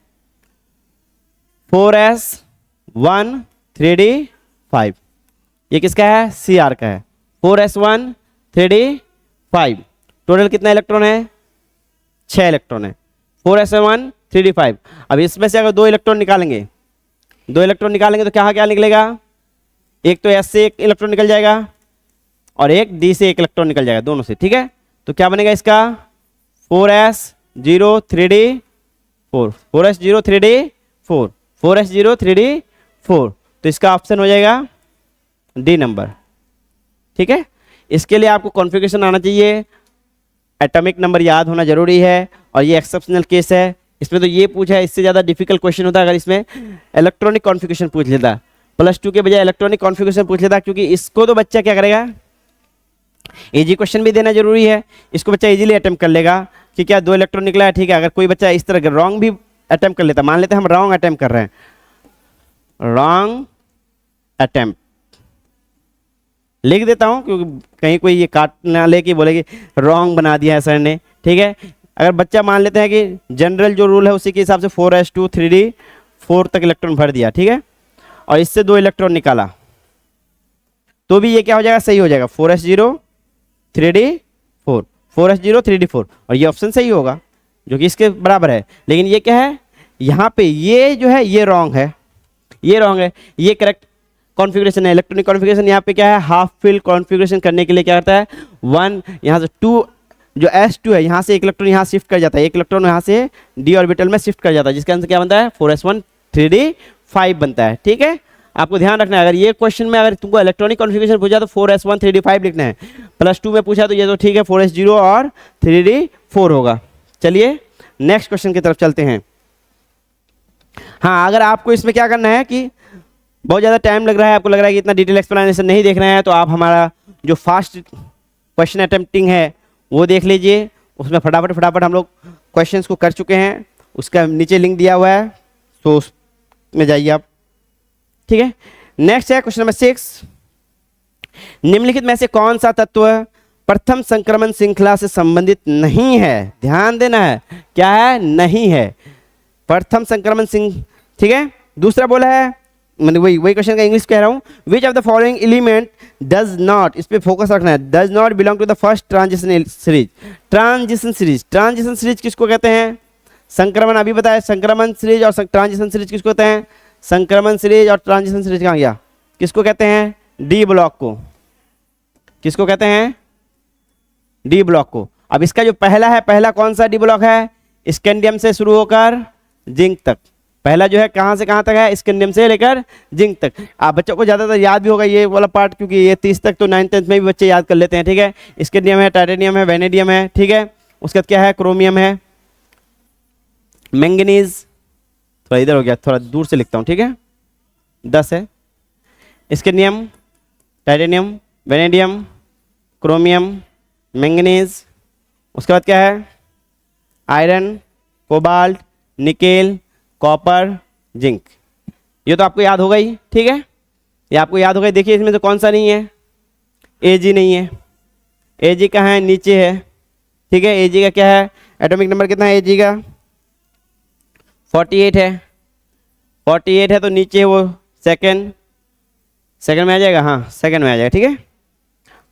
4s1 3d5। ये किसका है? Cr का है। 4s1 3d5। टोटल कितना इलेक्ट्रॉन है? 6 इलेक्ट्रॉन है। 4s1 3d5। अब इसमें से अगर 2 इलेक्ट्रॉन निकालेंगे, 2 इलेक्ट्रॉन निकालेंगे तो क्या क्या निकलेगा? एक तो s से एक इलेक्ट्रॉन निकल जाएगा और एक d से एक इलेक्ट्रॉन निकल जाएगा, दोनों से, ठीक है। तो क्या बनेगा इसका? 4s0 3d4, 4s0 3d4, 4s0 3d4। तो इसका ऑप्शन हो जाएगा डी नंबर, ठीक है। इसके लिए आपको कॉन्फ़िगरेशन आना चाहिए, एटॉमिक नंबर याद होना जरूरी है, और ये एक्सेप्शनल केस है। इसमें तो ये पूछा है, इससे ज़्यादा डिफिकल्ट क्वेश्चन होता अगर इसमें इलेक्ट्रॉनिक कॉन्फ़िगरेशन पूछ लेता, +2 के बजाय इलेक्ट्रॉनिक कॉन्फ़िगरेशन पूछ लेता, क्योंकि इसको तो बच्चा क्या करेगा? इजी क्वेश्चन भी देना जरूरी है। इसको बच्चा इजीली अटेम्प्ट कर लेगा कि क्या 2 इलेक्ट्रॉन निकला है, ठीक है। अगर कोई बच्चा इस तरह रॉन्ग भी अटेम्प्ट कर लेता, मान लेते हैं हम रॉन्ग अटेम्प्ट कर रहे हैं, रॉन्ग अटेम्प्ट लिख देता हूं क्योंकि कहीं कोई ये काट ना ले कि बोलेगी रॉन्ग बना दिया है सर ने, ठीक है। अगर बच्चा मान लेते हैं कि जनरल जो रूल है उसी के हिसाब से 4s2 3d4 तक इलेक्ट्रॉन भर दिया, ठीक है, और इससे 2 इलेक्ट्रॉन निकाला, तो भी ये क्या हो जाएगा? सही हो जाएगा। 4s0 3d4, 4s0 3d4, और ये ऑप्शन सही होगा जो कि इसके बराबर है। लेकिन ये क्या है? यहाँ पे ये जो है ये रॉन्ग है, ये रॉन्ग है, ये करेक्ट कॉन्फ़िगरेशन है। इलेक्ट्रॉनिक कॉन्फ़िगरेशन यहाँ पे क्या है? हाफ फिल कॉन्फ़िगरेशन करने के लिए क्या करता है? 1 यहाँ से 2 जो s2 है यहाँ से एक इलेक्ट्रॉन यहाँ शिफ्ट कर जाता है, एक इलेक्ट्रॉन यहाँ से d ऑर्बिटल में शिफ्ट कर जाता है, जिसका आंसर क्या बनता है? 4s1 3d5 बनता है, ठीक है। आपको ध्यान रखना है, अगर ये क्वेश्चन में अगर तुमको इलेक्ट्रॉनिक कॉन्फ़िगरेशन पूछा तो 4s1 3d5 लिखना है, +2 में पूछा तो ये तो ठीक है 4s0 और 3d4 होगा। चलिए नेक्स्ट क्वेश्चन की तरफ चलते हैं। हाँ, अगर आपको इसमें क्या करना है कि बहुत ज़्यादा टाइम लग रहा है, आपको लग रहा है कि इतना डिटेल एक्सप्लेनेशन नहीं देख रहे हैं, तो आप हमारा जो फास्ट क्वेश्चन अटेम्प्टिंग है वो देख लीजिए। उसमें फटाफट हम लोग क्वेश्चंस को कर चुके हैं, उसका नीचे लिंक दिया हुआ है, तो उसमें जाइए आप, ठीक है। नेक्स्ट है क्वेश्चन नंबर 6, निम्नलिखित में से कौन सा तत्व प्रथम संक्रमण श्रृंखला से संबंधित नहीं है? ध्यान देना है, क्या है? नहीं है, प्रथम संक्रमण श्रृंखला, ठीक है। दूसरा बोला है, मतलब वही क्वेश्चन का इंग्लिश कह रहा हूँ, which of the following element does not, इस पे फोकस रखना है, does not belong to the first transition series. Transition series, transition series किसको कहते हैं? संक्रमण अभी बताया, संक्रमण सीरीज और ट्रांजिशन सीरीज किसको कहते हैं? संक्रमण सीरीज और ट्रांजिशन सीरीज कहाँ गया? किसको कहते हैं? डी ब्लॉक को। किसको कहते हैं? डी ब्लॉक को। अब इसका जो पहला है, पहला कौन सा डी ब्लॉक है? स्कैंडियम से शुरू होकर जिंक तक। पहला जो है कहाँ से कहाँ तक है? स्कैंडियम से लेकर जिंक तक। आप बच्चों को ज़्यादातर याद भी होगा ये वाला पार्ट, क्योंकि ये 30 तक तो 9th 10th में भी बच्चे याद कर लेते हैं, ठीक है। स्कैंडियम है, टाइटेनियम है, वेनेडियम है, ठीक है। उसके बाद क्या है? क्रोमियम है, मैंगनीज, थोड़ा इधर हो गया, थोड़ा दूर से लिखता हूँ, ठीक है। 10 है, scandium, titanium, vanadium, chromium, manganese. उसके बाद क्या है? Iron, cobalt, nickel, copper, zinc. ये तो आपको याद होगा ही, ठीक है, ये आपको याद होगा। देखिए इसमें तो कौन सा नहीं है? Ag नहीं है। Ag कहाँ है? नीचे है, ठीक है। Ag का क्या है? एटॉमिक नंबर कितना है Ag का? 48 है। 48 है तो नीचे है वो सेकंड में आ जाएगा, हाँ सेकंड में आ जाएगा, ठीक है।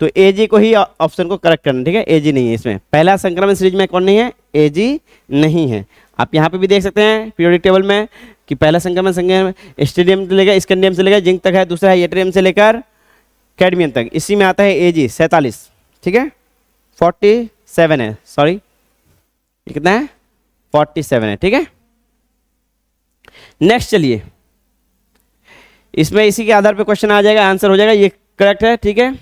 तो Ag को ही ऑप्शन को करेक्ट करना, ठीक है। Ag नहीं है इसमें, पहला संक्रमण सीरीज में कौन नहीं है? Ag नहीं है। आप यहाँ पे भी देख सकते हैं पीरियोडिक टेबल में कि पहला संक्रमण स्टेडियम से लेकर स्कैंडियम से लेकर जिंक तक है, दूसरा है येटेरियम से लेकर कैडमियम तक, इसी में आता है Ag 47, ठीक है। 47 है, सॉरी कितना है? 47 है, ठीक है। नेक्स्ट चलिए, इसमें इसी के आधार पे क्वेश्चन आ जाएगा, आंसर हो जाएगा, ये करेक्ट है। ठीक है,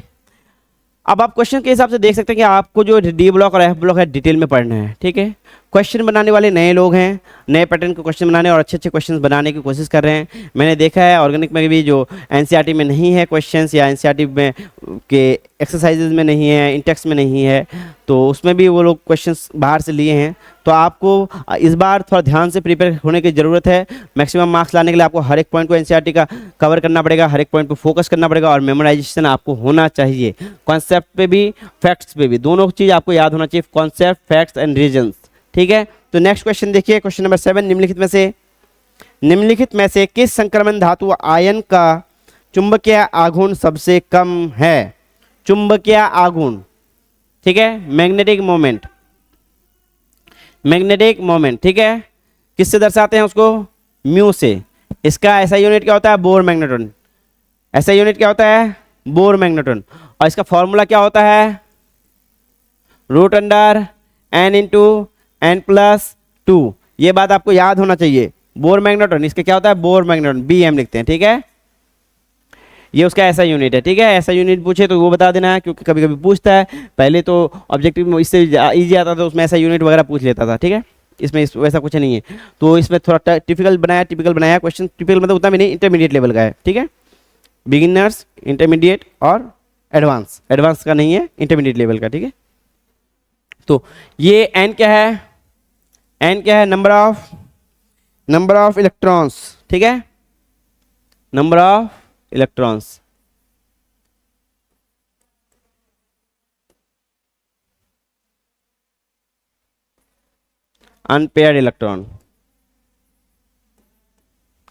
अब आप क्वेश्चन के हिसाब से देख सकते हैं कि आपको जो डी ब्लॉक और एफ ब्लॉक है डिटेल में पढ़ना है। ठीक है, क्वेश्चन बनाने वाले नए लोग हैं, नए पैटर्न के क्वेश्चन बनाने और अच्छे अच्छे क्वेश्चन बनाने की कोशिश कर रहे हैं। मैंने देखा है ऑर्गेनिक में भी जो एनसीईआरटी में नहीं है क्वेश्चंस, या एनसीईआरटी में के एक्सरसाइजेज में नहीं है, इंटेक्स में नहीं है, तो उसमें भी वो लोग क्वेश्चंस बाहर से लिए हैं। तो आपको इस बार थोड़ा ध्यान से प्रिपेयर होने की ज़रूरत है। मैक्सिमम मार्क्स लाने के लिए आपको हर एक पॉइंट को एनसीईआरटी का कवर करना पड़ेगा, हर एक पॉइंट पे फोकस करना पड़ेगा, और मेमोराइजेशन आपको होना चाहिए। कॉन्सेप्ट पे भी फैक्ट्स पे भी, दोनों चीज़ आपको याद होना चाहिए, कॉन्सेप्ट, फैक्ट्स एंड रीजन्स। ठीक है, तो नेक्स्ट क्वेश्चन देखिए, क्वेश्चन नंबर 7, निम्नलिखित में से किस संक्रमण धातु आयन का चुंबकीय आघूर्ण सबसे कम है? चुंबकीय आघूर्ण, ठीक है, मैग्नेटिक मोमेंट, मैग्नेटिक मोमेंट। ठीक है, किससे दर्शाते हैं उसको? म्यू से। इसका ऐसा यूनिट क्या होता है? Bohr magneton. ऐसा यूनिट क्या होता है? Bohr magneton. और इसका फॉर्मूला क्या होता है? Root under n into n plus 2। ये बात आपको याद होना चाहिए। बोर मैग्नेटॉन, इसका क्या होता है? बोर मैग्नेटॉन, BM लिखते हैं। ठीक है, ये उसका ऐसा यूनिट है। ठीक है, ऐसा यूनिट पूछे तो वो बता देना है, क्योंकि कभी कभी पूछता है। पहले तो ऑब्जेक्टिव में इससे इजी आता था, उसमें ऐसा यूनिट वगैरह पूछ लेता था। ठीक है, इसमें वैसा कुछ नहीं है, तो इसमें थोड़ा टिपिकल बनाया क्वेश्चन। टिपिकल मतलब उतना भी नहीं, इंटरमीडिएट लेवल का है। ठीक है, बिगिनर्स, इंटरमीडिएट और एडवांस। एडवांस का नहीं है, इंटरमीडिएट लेवल का। ठीक है, तो ये एन क्या है? एन क्या है? Number of electrons. ठीक है, number of electrons. Unpaired electron.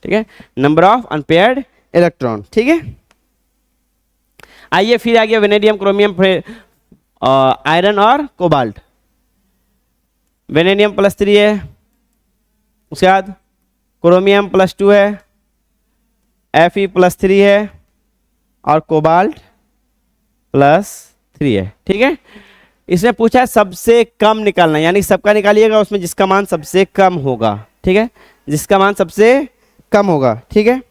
ठीक है, नंबर ऑफ अनपेयर्ड इलेक्ट्रॉन। ठीक है, आइए फिर आ गया वेनेडियम, क्रोमियम, आयरन और कोबाल्ट। वेनेडियम +3 है, उसके बाद क्रोमियम +2 है, Fe+3 है, और कोबाल्ट +3 है। ठीक है, इसमें पूछा है सबसे कम निकालना, यानी सबका निकालिएगा, उसमें जिसका मान सबसे कम होगा। ठीक है, जिसका मान सबसे कम होगा। ठीक है,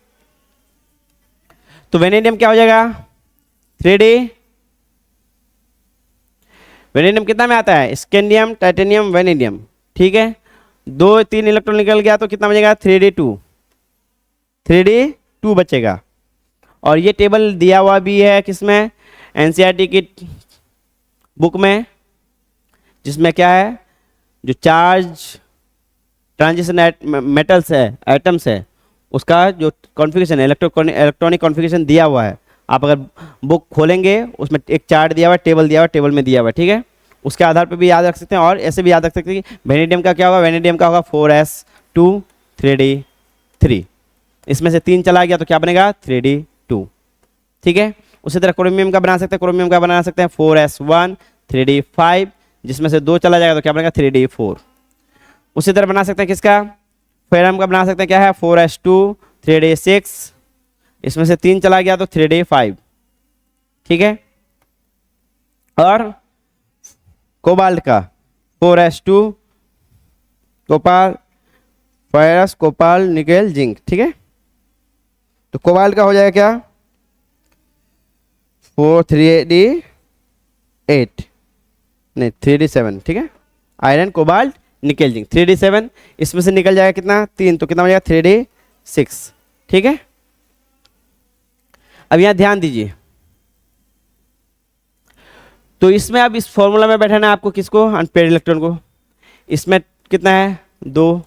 तो वेनेडियम क्या हो जाएगा? 3D। वेनेडियम कितना में आता है? Scandium, titanium, vanadium. ठीक है, 2-3 इलेक्ट्रॉन निकल गया तो कितना बचेगा? 3D2। 3D2 बचेगा। और ये टेबल दिया हुआ भी है किसमें? एनसीईआरटी की बुक में, जिसमें क्या है, जो चार्ज ट्रांजिशन मेटल्स है, एटम्स है, उसका जो कॉन्फ़िगरेशन है, इलेक्ट्रॉनिक कॉन्फ़िगरेशन दिया हुआ है। आप अगर बुक खोलेंगे, उसमें एक चार्ट दिया हुआ है, टेबल दिया हुआ है, टेबल में दिया हुआ है। ठीक है, उसके आधार पर भी याद रख सकते हैं, और ऐसे भी याद रख सकते हैं कि वेनेडियम का क्या होगा? वेनेडियम का होगा 4s2 3d3। इसमें से 3 चला गया तो क्या बनेगा? 3d2। ठीक है, उसी तरह क्रोमियम का बना सकते हैं। क्रोमियम का बना सकते हैं 4s1 3d5, जिसमें से 2 चला जाएगा तो क्या बनेगा? 3d4। उसी तरह बना सकते हैं किसका? फेरम का बना सकते हैं, क्या है? 4s2 3d6, इसमें से 3 चला गया तो 3d5। ठीक है, और कोबाल्ट का 4s2 कोपाल, फेरस, कोपाल, निकेल, जिंक। ठीक है, तो कोबाल्ट का हो जाएगा क्या? 4 3d8 नहीं 3d7। ठीक है, iron, cobalt, nickel, zinc, 3d7। इसमें से निकल जाएगा कितना? 3, तो कितना बनेगा? 3d6। ठीक है, अब यहां ध्यान दीजिए, तो इसमें अब इस फॉर्मूला में बैठाना है आपको किसको? अनपेयर्ड इलेक्ट्रॉन को। इसमें कितना है? 2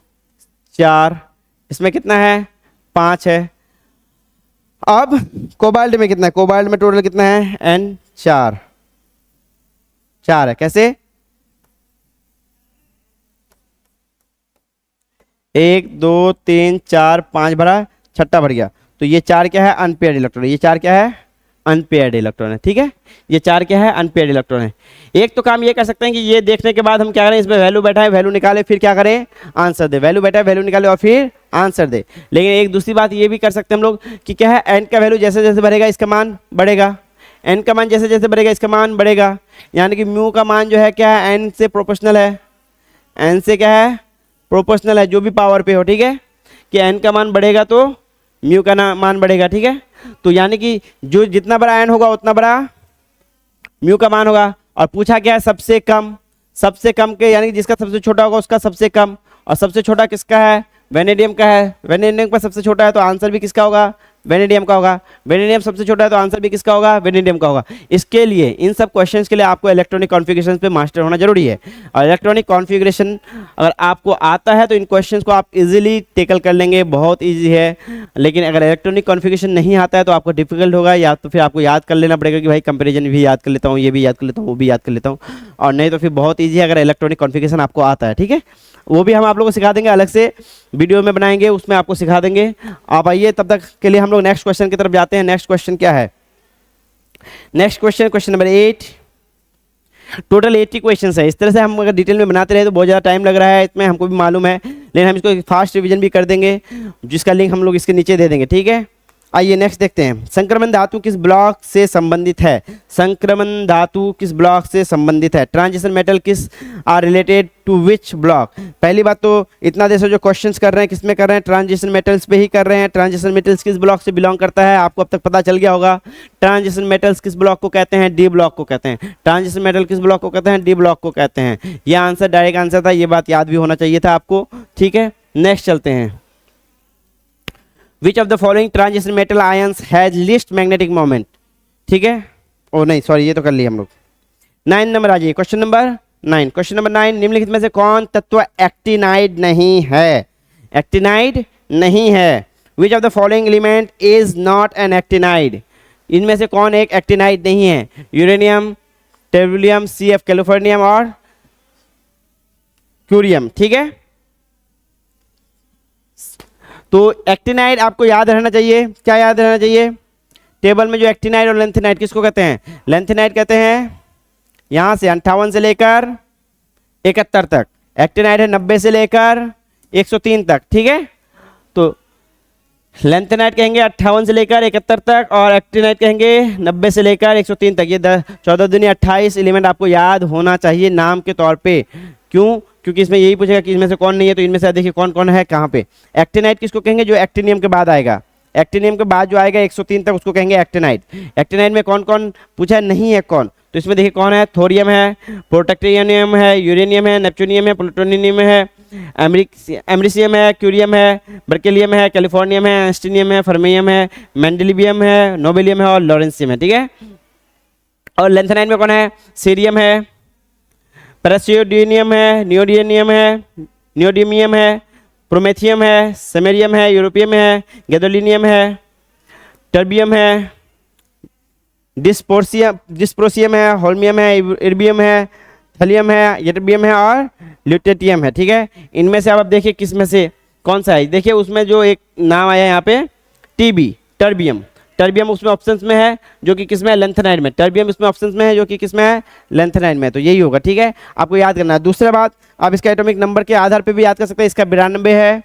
4, इसमें कितना है? 5 है। अब कोबाल्ट में कितना है? कोबाल्ट में टोटल कितना है? N4 है। कैसे? 1 2 3 4 5 भरा, छठा भर गया, तो ये 4 क्या है? Unpaired electron. ये 4 क्या है? अनपेयर्ड इलेक्ट्रॉन है। ठीक है, ये 4 क्या है? अनपेयर्ड इलेक्ट्रॉन है। एक तो काम ये कर सकते हैं कि ये देखने के बाद हम क्या करें, इसमें वैल्यू बैठाएं, वैल्यू निकाले, फिर क्या करें? आंसर दे। वैल्यू बैठाए, वैल्यू निकाले और फिर आंसर दे। लेकिन एक दूसरी बात ये भी कर सकते हैं हम लोग कि क्या है, एन का वैल्यू जैसे जैसे बढ़ेगा इसका मान बढ़ेगा, एन का मान जैसे जैसे बढ़ेगा इसका मान बढ़ेगा। यानी कि म्यू का मान जो है क्या है? एन से प्रोपोर्शनल है। एन से क्या है? प्रोपोर्शनल है, जो भी पावर पे हो। ठीक है, कि एन का मान बढ़ेगा तो म्यू का मान बढ़ेगा, ठीक है। तो यानी कि जो जितना बड़ा एन होगा उतना बड़ा म्यू का मान होगा। और पूछा क्या है, सबसे कम, सबसे कम के यानी कि जिसका सबसे छोटा होगा उसका सबसे कम, और सबसे छोटा किसका है, वेनेडियम का है। वेनेडियम का सबसे छोटा है तो आंसर भी किसका होगा, वेनेडियम का होगा। वेनेडियम सबसे छोटा है तो आंसर भी किसका होगा, वेनेडियम का होगा। इसके लिए इन सब क्वेश्चंस के लिए आपको इलेक्ट्रॉनिक कॉन्फ़िगरेशन पे मास्टर होना जरूरी है। और इलेक्ट्रॉनिक कॉन्फ़िगरेशन अगर आपको आता है तो इन क्वेश्चंस को आप इजीली टेकल कर लेंगे, बहुत इजी है। लेकिन अगर इलेक्ट्रॉनिक कॉन्फ़िगरेशन नहीं आता है तो आपको डिफिकल्ट होगा, या तो फिर आपको याद कर लेना पड़ेगा कि भाई कंपेरिजन भी याद कर लेता हूँ, ये भी याद कर लेता हूँ, वो भी याद कर लेता हूँ। और नहीं तो फिर बहुत ईजी है अगर इलेक्ट्रॉनिक कॉन्फ़िगरेशन आपको आता है, ठीक है। वो भी हम आप लोगों को सिखा देंगे, अलग से वीडियो में बनाएंगे, उसमें आपको सिखा देंगे। आप आइए, तब तक के लिए हम लोग नेक्स्ट क्वेश्चन की तरफ जाते हैं। नेक्स्ट क्वेश्चन क्या है, next question, question number 8। Total 80 question है। इस तरह से हम अगर डिटेल में बनाते रहे तो बहुत ज़्यादा टाइम लग रहा है, इसमें हमको भी मालूम है, लेकिन हम इसको फास्ट रिवीजन भी कर देंगे, जिसका लिंक हम लोग इसके नीचे दे देंगे, ठीक है। आइए नेक्स्ट देखते हैं, संक्रमण धातु किस ब्लॉक से संबंधित है। संक्रमण धातु किस ब्लॉक से संबंधित है। ट्रांजिशन मेटल किस are related to which block. पहली बात तो इतना देर से जो क्वेश्चंस कर रहे हैं किस में कर रहे हैं, ट्रांजिशन मेटल्स पे ही कर रहे हैं। ट्रांजिशन मेटल्स किस ब्लॉक से बिलोंग करता है, आपको अब तक पता चल गया होगा। ट्रांजिशन मेटल्स किस ब्लॉक को कहते हैं, डी ब्लॉक को कहते हैं। ट्रांजिशन मेटल किस ब्लॉक को कहते हैं, डी ब्लॉक को कहते हैं। यह आंसर डायरेक्ट आंसर था, ये बात याद भी होना चाहिए था आपको, ठीक है। नेक्स्ट चलते हैं, विच of the following transition metal ions has list magnetic moment, ठीक है। ओ नहीं सॉरी, ये तो कर लिया हम लोग। 9 नंबर आ जाइए, क्वेश्चन नंबर 9। क्वेश्चन नंबर 9, निम्नलिखित में से कौन तत्व एक्टिनाइड नहीं है। एक्टिनाइड नहीं है। Which of the following element is not an actinide. इनमें से कौन एक एक्टिनाइड नहीं है। यूरेनियम, टेरुलियम, CF कैलिफोर्नियम और क्यूरियम, ठीक है। तो एक्टिनाइड आपको याद रहना चाहिए, क्या याद रहना चाहिए, टेबल में जो एक्टिनाइड और लेंथेनाइड किसको कहते हैं, लेंथेनाइड कहते हैं यहां से 58 से लेकर 71 तक। एक्टिनाइड है 90 से लेकर 103 तक, ठीक है। तो लेंथेनाइड कहेंगे 58 से लेकर 71 तक, और एक्टिनाइड कहेंगे 90 से लेकर 103 तक। ये 14 दूनी 28 एलिमेंट आपको याद होना चाहिए नाम के तौर पे। क्यों, क्योंकि इसमें यही पूछेगा कि इसमें से कौन नहीं है, तो इनमें से देखिए कौन कौन है कहाँ पे। एक्टिनाइड किसको कहेंगे, जो एक्टिनियम के बाद आएगा। एक्टिनियम के बाद जो आएगा 103 तक उसको कहेंगे एक्टिनाइड। एक्टिनाइड में कौन कौन पूछा नहीं है कौन, तो इसमें देखिए कौन है, थोरियम है, प्रोटेक्टेनियम है, यूरेनियम है, नेपच्यूनियम है, प्लूटोनियम है, एमरिसियम है, क्यूरियम है, बर्केलियम है, कैलिफोर्नियम है, एस्टिनियम है, फर्मियम है, मेंडेलियम है, नोबेलियम है और लॉरेंसियम है, ठीक है। और लेंथेनाइड में कौन है, सीरियम है, पैरासियोडिनियम है, नियोडिनियम है, नियोडिमियम है, प्रोमेथियम है, सेमेरियम है, यूरोपियम है, गैदोलिनियम है, टर्बियम है, डिस्प्रोसियम है, होल्मियम है, इर्बियम है, थलियम है, यटरबियम है और ल्यूटेटियम है, ठीक है। इनमें से अब आप देखिए किस में से कौन सा है। देखिए उसमें जो एक नाम आया यहाँ पे TB, टर्बियम। टर्बियम उसमें ऑप्शंस में है जो कि किस में है, लेंथेनाइड में। टर्बियम इसमें ऑप्शंस में है जो कि किस में है, लेंथेनाइड में। तो यही होगा, ठीक है, आपको याद करना है। दूसरा बात, आप इसका एटॉमिक नंबर के आधार पे भी याद कर सकते हैं। इसका 92 है,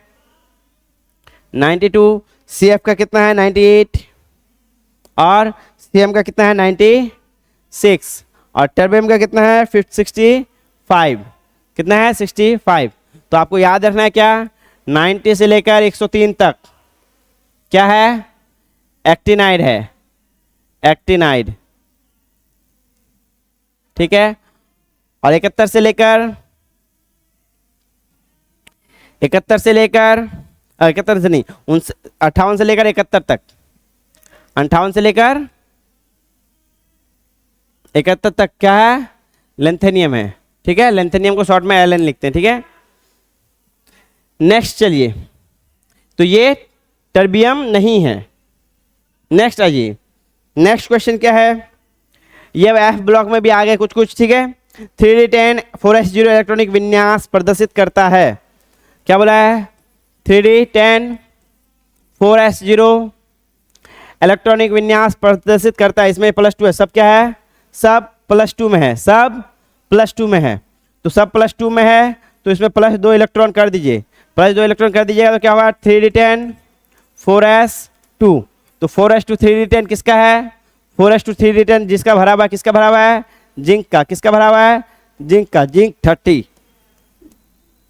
92, CF का कितना है 98, और CM का कितना है 96, और टर्बियम का कितना है 65, कितना है 65। तो आपको याद रखना है क्या, 90 से लेकर 103 तक क्या है, एक्टिनाइड है, एक्टिनाइड, ठीक है। और 71 से लेकर 71 से लेकर 71 से नहीं 58 से लेकर 71 तक, 58 से लेकर 71 तक क्या है, लेंथेनियम है, ठीक है। लेंथेनियम को शॉर्ट में LN लिखते हैं, ठीक है। नेक्स्ट चलिए, तो ये टर्बियम नहीं है। नेक्स्ट आइए, नेक्स्ट क्वेश्चन क्या है, ये F ब्लॉक में भी आ गए कुछ कुछ, ठीक है। 3D10 4s0 इलेक्ट्रॉनिक विन्यास प्रदर्शित करता है। क्या बोला है, 3D10 4s0 इलेक्ट्रॉनिक विन्यास प्रदर्शित करता है। इसमें +2 है, सब क्या है, सब +2 में है, सब +2 में है। तो सब +2 में है तो इसमें +2 इलेक्ट्रॉन कर दीजिए, +2 इलेक्ट्रॉन कर दीजिएगा तो क्या होगा, 3D10 4s2। तो 4s2 3D10 किसका है, 4s2 3D10 जिसका भरा हुआ है, किसका भरा हुआ है, जिंक का। किसका भरा हुआ है, जिंक का, जिंक 30,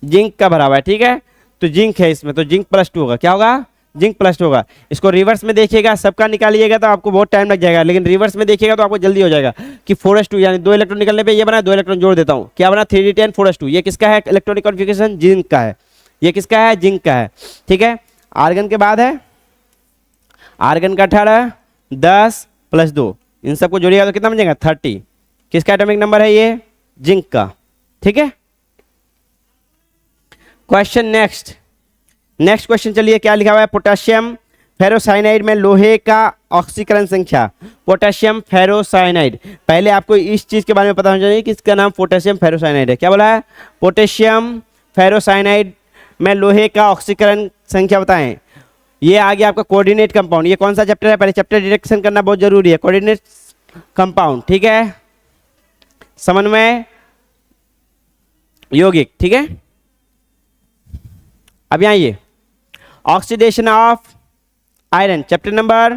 जिंक का भरा हुआ है, ठीक है। तो जिंक है इसमें, तो जिंक +2 होगा, क्या होगा, जिंक प्लस 2 होगा। इसको रिवर्स में देखिएगा, सबका निकालिएगा तो आपको बहुत टाइम लग जाएगा, लेकिन रिवर्स में देखिएगा तो आपको जल्दी हो जाएगा कि 4s2 यानी 2 इलेक्ट्रॉन निकलने पे ये बना, 2 इलेक्ट्रॉन जोड़ देता हूँ, क्या बना 3d10 4s2। ये किसका है इलेक्ट्रॉनिक कॉन्फ़िगरेशन, जिंक का है। ये किसका है, जिंक का है। ठीक है, आर्गन के बाद है आर्गन का 18, 10 प्लस 2, इन सबको जोड़िएगा तो कितना बनेगा 30। किसका एटॉमिक नंबर है ये, जिंक का। ठीक है, क्वेश्चन नेक्स्ट क्वेश्चन चलिए क्या लिखा हुआ है, पोटेशियम फेरोसाइनाइड में लोहे का ऑक्सीकरण संख्या। पोटेशियम फेरोसाइनाइड, पहले आपको इस चीज के बारे में पता होना चाहिए कि इसका नाम पोटेशियम फेरोसाइनाइड है। क्या बोला है, पोटेशियम फेरोसाइनाइड में लोहे का ऑक्सीकरण संख्या बताएं। ये आ गया आपका कोऑर्डिनेट कंपाउंड। ये कौन सा चैप्टर है, पहले चैप्टर डिरेक्शन करना बहुत जरूरी है। कोऑर्डिनेट कंपाउंड, ठीक है, समन्वय यौगिक। ठीक है, अब यहाँ ये oxidation of iron, chapter number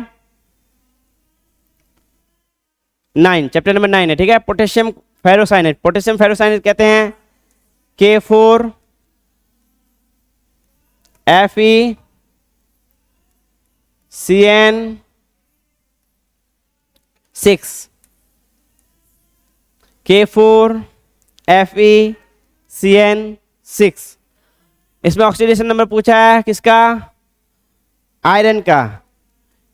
9, chapter number 9 है। ठीक है, पोटेशियम फेरोसाइनाइड, पोटेशियम फेरोसाइनाइड कहते हैं K4 FeCN6, K4 FeCN6। इसमें ऑक्सीडेशन नंबर पूछा है किसका, आयरन का।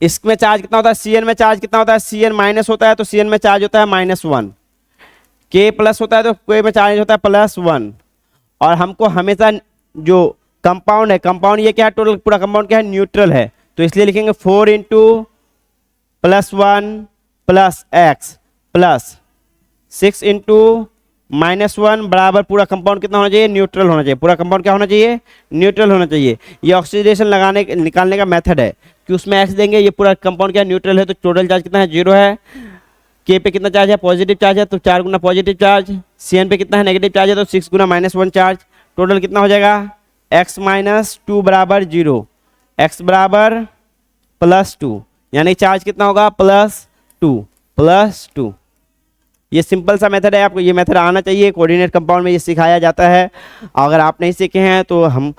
इसमें चार्ज कितना होता है, Cn में चार्ज कितना होता है, Cn माइनस होता है तो Cn में चार्ज होता है -1, K प्लस होता है तो K में चार्ज होता है +1। और हमको हमेशा जो कंपाउंड है, कंपाउंड ये क्या है, टोटल पूरा कंपाउंड क्या है, न्यूट्रल है, तो इसलिए लिखेंगे 4 × +1 + x + 6 × -1 बराबर पूरा कंपाउंड कितना होना चाहिए, न्यूट्रल होना चाहिए। पूरा कंपाउंड क्या होना चाहिए, न्यूट्रल होना चाहिए। ये ऑक्सीडेशन निकालने का मेथड है कि उसमें x देंगे, ये पूरा कंपाउंड क्या न्यूट्रल है, तो टोटल चार्ज कितना है, 0 है। K पे कितना चार्ज है, पॉजिटिव चार्ज है, तो 4 गुना पॉजिटिव चार्ज। Cn पे कितना है, नेगेटिव चार्ज है, तो 6 गुना -1 चार्ज। टोटल कितना हो जाएगा, x - 2 बराबर 0, x बराबर +2, यानी चार्ज कितना होगा, +2। ये सिंपल सा मेथड है, आपको ये मेथड आना चाहिए। कोऑर्डिनेट कंपाउंड में ये सिखाया जाता है। अगर आप नहीं सीखे हैं तो हम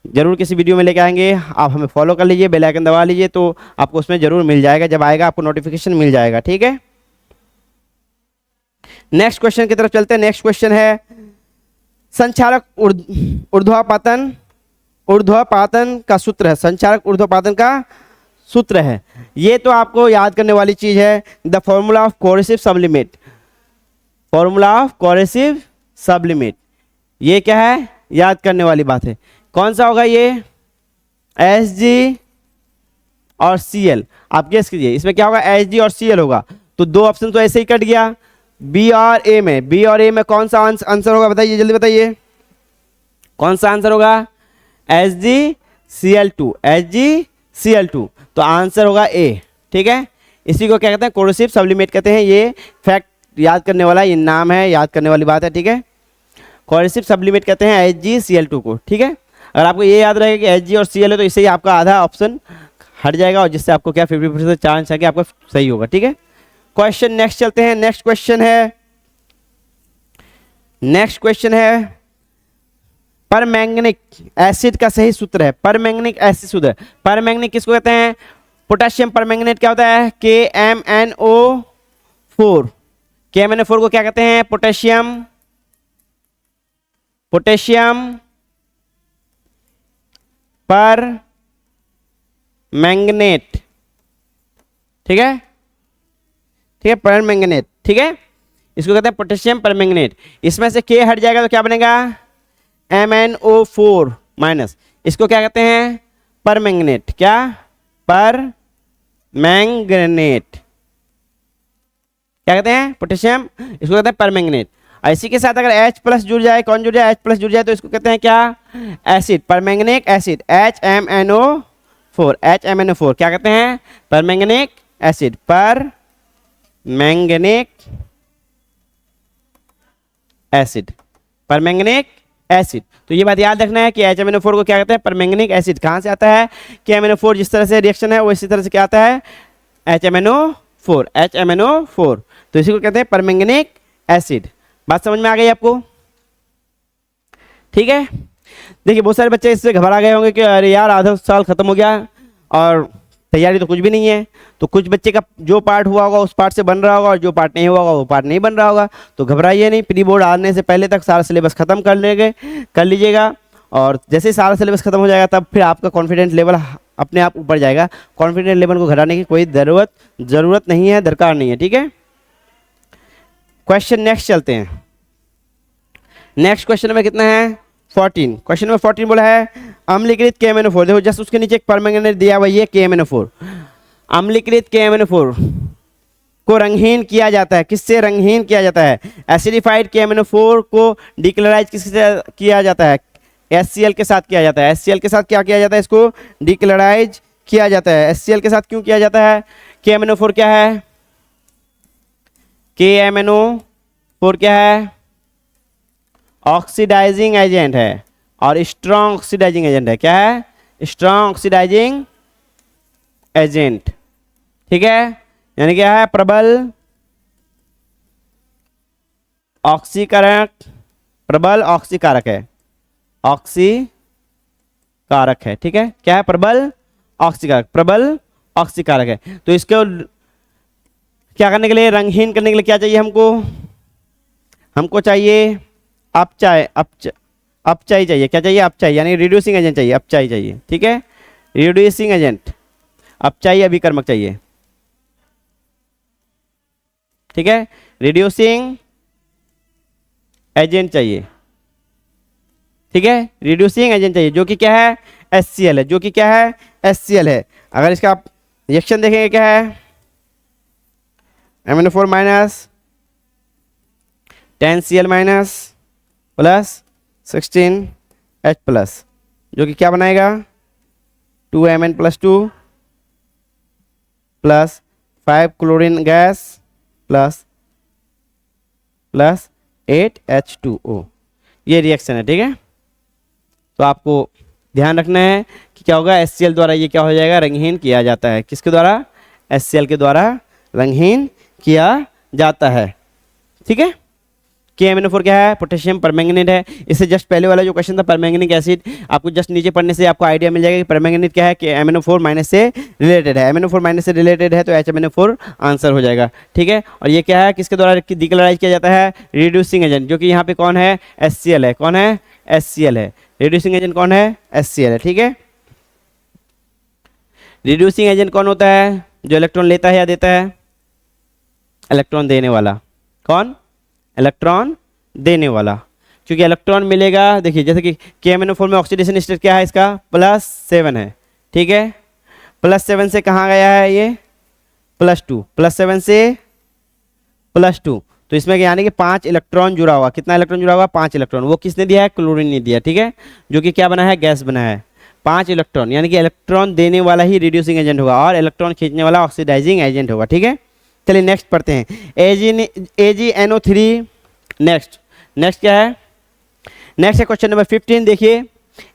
जरूर किसी वीडियो में लेके आएंगे, आप हमें फॉलो कर लीजिए, बेल आइकन दबा लीजिए तो आपको उसमें जरूर मिल जाएगा, जब आएगा आपको नोटिफिकेशन मिल जाएगा। ठीक है, नेक्स्ट क्वेश्चन की तरफ चलते हैं। नेक्स्ट क्वेश्चन है संचारक ऊर्ध्वपातन का सूत्र है। संचारक ऊर्ध्वपातन का सूत्र है, ये तो आपको याद करने वाली चीज है। The formula of corrosive sublimate, formula of corrosive sublimate, ये क्या है, याद करने वाली बात है। कौन सा होगा ये, Hg और Cl। आप गेस कीजिए इसमें क्या होगा, Hg और Cl होगा, तो दो ऑप्शन तो ऐसे ही कट गया। बी और ए में कौन सा आंसर होगा, बताइए जल्दी बताइए, कौन सा आंसर होगा, HgCl2, तो आंसर होगा ए। ठीक है, इसी को क्या कहते हैं, कोरेसिव सबलिमेट कहते हैं। ये फैक्ट याद करने वाला, ये नाम है, याद करने वाली बात है। ठीक है, कोरेसिव सबलिमेट कहते हैं HgCl2 को। ठीक है, अगर आपको ये याद रहेगा कि Hg और Cl है तो इससे ही आपका आधा ऑप्शन हट जाएगा, और जिससे आपको क्या 50% चांस है कि आपका सही होगा। ठीक है, क्वेश्चन नेक्स्ट चलते हैं। नेक्स्ट क्वेश्चन है परमैंगनिक एसिड का सही सूत्र है। परमैंगनिक एसिड सूत्र, परमैंगनिक किसको कहते हैं, पोटेशियम परमैंगनेट क्या होता है, KMnO4। KMnO4 को क्या कहते हैं, पोटेशियम परमैंगनेट। ठीक है, परमैंगनेट। ठीक है, इसको कहते हैं पोटेशियम परमैंगनेट। इसमें से K हट जाएगा तो क्या बनेगा, MnO4-। इसको क्या कहते हैं, परमैंगनेट। क्या, परमैंगनेट क्या कहते हैं, पोटेशियम, इसको कहते हैं परमैंगनेट। इसी के साथ अगर H+ जुड़ जाए, कौन जुड़ जाए, H+ जुड़ जाए तो इसको कहते हैं क्या, एसिड, परमैंगनिक एसिड, HMnO4। क्या कहते हैं, परमैंगनिक एसिड, परमैंगनिक एसिड। तो ये बात याद रखना है कि HMnO4 को क्या कहते हैं, परमैंगनिक एसिड। कहां से आता है, कि MnO4 जिस तरह से रिएक्शन है वो इसी तरह से क्या आता है, HMnO4। तो इसी को कहते हैं परमैंगनिक एसिड। बात समझ में आ गई आपको। ठीक है, देखिए बहुत सारे बच्चे इससे घबरा गए होंगे कि अरे यार आधा साल खत्म हो गया, और तैयारी तो कुछ भी नहीं है। तो कुछ बच्चे का जो पार्ट हुआ होगा उस पार्ट से बन रहा होगा और जो पार्ट नहीं हुआ होगा वो पार्ट नहीं बन रहा होगा। तो घबराइए नहीं, प्री बोर्ड आने से पहले तक सारा सिलेबस खत्म कर लीजिएगा। और जैसे ही सारा सिलेबस खत्म हो जाएगा तब फिर आपका कॉन्फिडेंस लेवल अपने आप ऊपर जाएगा। कॉन्फिडेंस लेवल को घटाने की कोई ज़रूरत नहीं है, दरकार नहीं है, ठीक है। क्वेश्चन नेक्स्ट चलते हैं। नेक्स्ट क्वेश्चन में कितना है 14। क्वेश्चन में 14 बोला है अम्लीकृत KMnO4। देखो जस्ट उसके नीचे एक परमैंगनेट दिया हुआ है KMnO4। अम्लीकृत KMnO4 को रंगहीन किया जाता है, किससे रंगहीन किया जाता है? एसिडिफाइड KMnO4 को डिक्लोराइज किससे किया जाता है? HCl के साथ किया जाता है। HCl के साथ क्या किया जाता है? इसको डिक्लोराइज किया जाता है। HCl के साथ क्यों किया जाता है? KMnO4 क्या है? KMnO4 क्या है? ऑक्सीडाइजिंग एजेंट है और स्ट्रॉन्ग ऑक्सीडाइजिंग एजेंट है। क्या है? स्ट्रॉन्ग ऑक्सीडाइजिंग एजेंट, ठीक है। यानी क्या है? प्रबल ऑक्सीकारक, प्रबल ऑक्सीकारक है, ऑक्सीकारक है, ठीक है। क्या है? प्रबल ऑक्सीकारक, प्रबल ऑक्सीकारक है। तो इसको क्या करने के लिए, रंगहीन करने के लिए क्या चाहिए हमको? हमको चाहिए अपचाई, अपचाई चाहिए। क्या चाहिए? अपचाई, यानी रिड्यूसिंग एजेंट चाहिए, अपचाई चाहिए, ठीक है। रिड्यूसिंग एजेंट, अपचाई अभिकर्मक चाहिए, ठीक है। रिड्यूसिंग एजेंट चाहिए, ठीक है। रिड्यूसिंग एजेंट चाहिए जो कि क्या है? HCl है, जो कि क्या है? HCl है। अगर इसका आप रिएक्शन देखेंगे क्या है? MnO4 minus 10Cl minus plus 16H plus, जो कि क्या बनाएगा? 2Mn+2 plus 5 chlorine gas plus 8H2O। ये रिएक्शन है, ठीक है। तो आपको ध्यान रखना है कि क्या होगा? HCl द्वारा ये क्या हो जाएगा? रंगहीन किया जाता है। किसके द्वारा? HCl के द्वारा रंगहीन किया जाता है, ठीक है। KMnO4 क्या है? पोटेशियम परमैंगनेट है। इससे जस्ट पहले वाला जो क्वेश्चन था परमैंगनिक एसिड, आपको जस्ट नीचे पढ़ने से आपको आइडिया मिल जाएगा कि परमैंगनेट क्या है, कि MnO4 माइनस से रिलेटेड है। MnO4 माइनस से रिलेटेड है तो HMnO4 आंसर हो जाएगा, ठीक है। और ये क्या है? किसके द्वारा डिक्लोराइज किया जाता है? रिड्यूसिंग एजेंट, जो कि यहाँ पे कौन है? HCl है। कौन है? HCl है। रिड्यूसिंग एजेंट कौन है? HCl है, ठीक है। रिड्यूसिंग एजेंट कौन होता है? जो इलेक्ट्रॉन लेता है या देता है? इलेक्ट्रॉन देने वाला। कौन? इलेक्ट्रॉन देने वाला। क्योंकि इलेक्ट्रॉन मिलेगा, देखिए जैसे कि KMnO4 में ऑक्सीडेशन स्टेट क्या है? इसका +7 है, ठीक है। +7 से कहाँ गया है ये? +2, +7 से +2। तो इसमें यानी कि 5 इलेक्ट्रॉन जुड़ा हुआ। कितना इलेक्ट्रॉन जुड़ा हुआ? 5 इलेक्ट्रॉन। वो किसने दिया है? क्लोरीन ने दिया, ठीक है। जो कि क्या बना है? गैस बना है। 5 इलेक्ट्रॉन, यानी कि इलेक्ट्रॉन देने वाला ही रिड्यूसिंग एजेंट होगा और इलेक्ट्रॉन खींचने वाला ऑक्सीडाइजिंग एजेंट होगा, ठीक है। चलिए नेक्स्ट पढ़ते हैं। AgNO3। नेक्स्ट क्या है? नेक्स्ट है क्वेश्चन नंबर 15। देखिए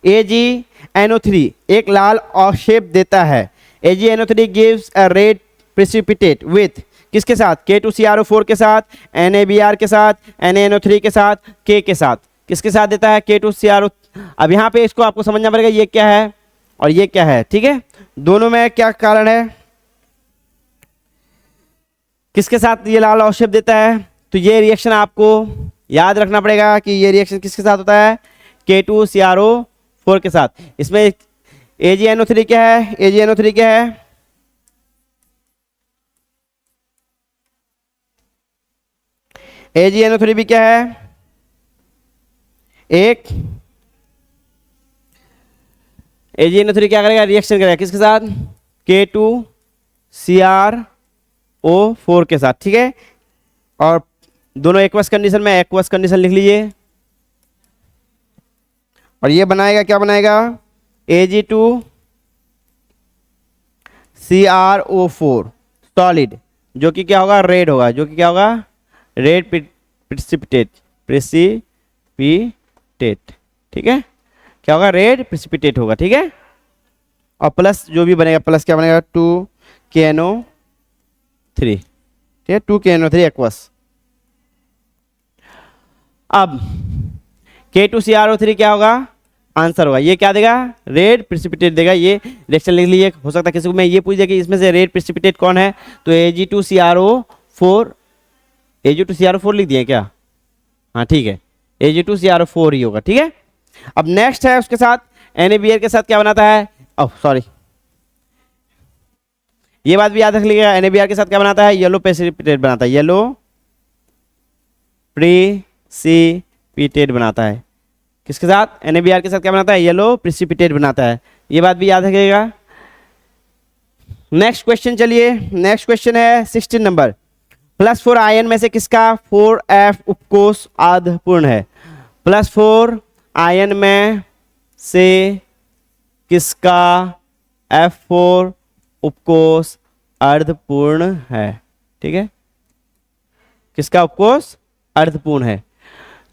AgNO3 एक लाल अवक्षेप देता है। AgNO3 gives a red precipitate with किसके साथ? K2CrO4 के साथ, NaBr के साथ, NaNO3 के साथ, K के साथ। किसके साथ देता है? K2CrO। अब यहाँ पे इसको आपको समझना पड़ेगा ये क्या है और ये क्या है, ठीक है। दोनों में क्या कारण है? किसके साथ ये लाल अवक्षेप देता है? तो ये रिएक्शन आपको याद रखना पड़ेगा कि ये रिएक्शन किसके साथ होता है? K2CrO4 के साथ। इसमें AgNO3 क्या है? AgNO3 क्या है? AgNO3 भी क्या है? एक AgNO3 क्या करेगा? रिएक्शन करेगा किसके साथ? K2CrO4 के साथ, ठीक है। और दोनों एक्वस कंडीशन में एक्वस कंडीशन लिख लीजिए। और ये बनाएगा क्या बनाएगा? Ag2CrO4 सॉलिड, जो कि क्या होगा? रेड होगा। जो कि क्या होगा? रेड प्रेसिपिटेट, ठीक है। क्या होगा? रेड प्रेसिपिटेट होगा, ठीक है। और प्लस जो भी बनेगा, प्लस क्या बनेगा? 2KNO3, ठीक है। 2KNO3 aqueous. अब K2CrO3 क्या होगा? आंसर होगा। ये क्या देगा, रेड प्रेसिपिटेट देगा। ये रिएक्शन लिख लीजिए, हो सकता है किसी को मैं ये पूछ दिया कि इसमें से रेड प्रेसिपिटेट कौन है, तो Ag2CrO4, Ag2CrO4 लिख दिए क्या, हाँ ठीक है, Ag2CrO4 ही होगा, ठीक है। अब नेक्स्ट है उसके साथ NaBr के साथ क्या बनाता है, ओह सॉरी, ये बात भी याद रख लीजिएगा, NaBr के साथ क्या बनाता है, येलो प्रेसिपिटेट बनाता है, येलो प्रेसिपिटेट बनाता है। किसके साथ, NaBr के साथ क्या बनाता है, येलो प्रेसिपिटेट बनाता है, ये बात भी याद रखिएगा। नेक्स्ट क्वेश्चन चलिए, नेक्स्ट क्वेश्चन है 16 नंबर। +4 आयन में से किसका 4F उपकोष अर्धपूर्ण है, +4 आयन में से किसका F4 उपकोष अर्धपूर्ण है, ठीक है, किसका उपकोष अर्धपूर्ण है।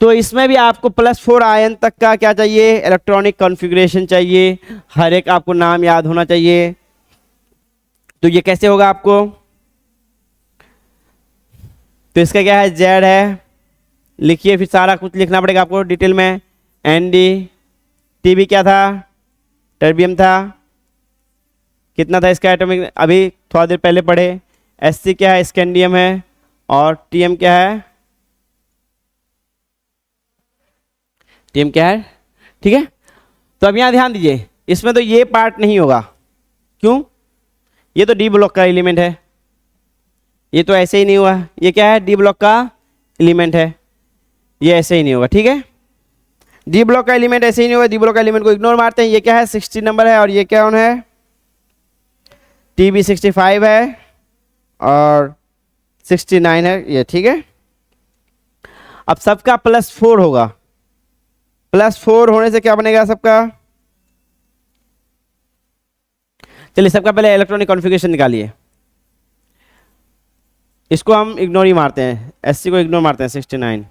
तो इसमें भी आपको +4 आयन तक का क्या चाहिए, इलेक्ट्रॉनिक कॉन्फ़िगरेशन चाहिए, हर एक आपको नाम याद होना चाहिए। तो ये कैसे होगा आपको, तो इसका क्या है, Z है, लिखिए, फिर सारा कुछ लिखना पड़ेगा आपको डिटेल में। ND, TB क्या था, टर्बियम था, कितना था इसका एटॉमिक, अभी थोड़ा देर पहले पढ़े। SC क्या है, स्कैंडियम है, और TM क्या है, TM क्या है, ठीक है। तो अब यहाँ ध्यान दीजिए, इसमें तो ये पार्ट नहीं होगा, क्यों, ये तो डी ब्लॉक का एलिमेंट है, ये तो ऐसे ही नहीं हुआ, ये क्या है, डी ब्लॉक का एलिमेंट है, ये ऐसे ही नहीं होगा, ठीक है। डी ब्लॉक का एलिमेंट ऐसे ही नहीं होगा, डी ब्लॉक का एलिमेंट को इग्नोर मारते हैं। ये क्या है, 60 नंबर है, और ये क्या है, TB 65 है, और 69 है ये, ठीक है। अब सबका +4 होगा, +4 होने से क्या बनेगा सबका, चलिए सबका पहले इलेक्ट्रॉनिक कॉन्फ़िगरेशन निकालिए। इसको हम इग्नोर ही मारते हैं, SC को इग्नोर मारते हैं 69,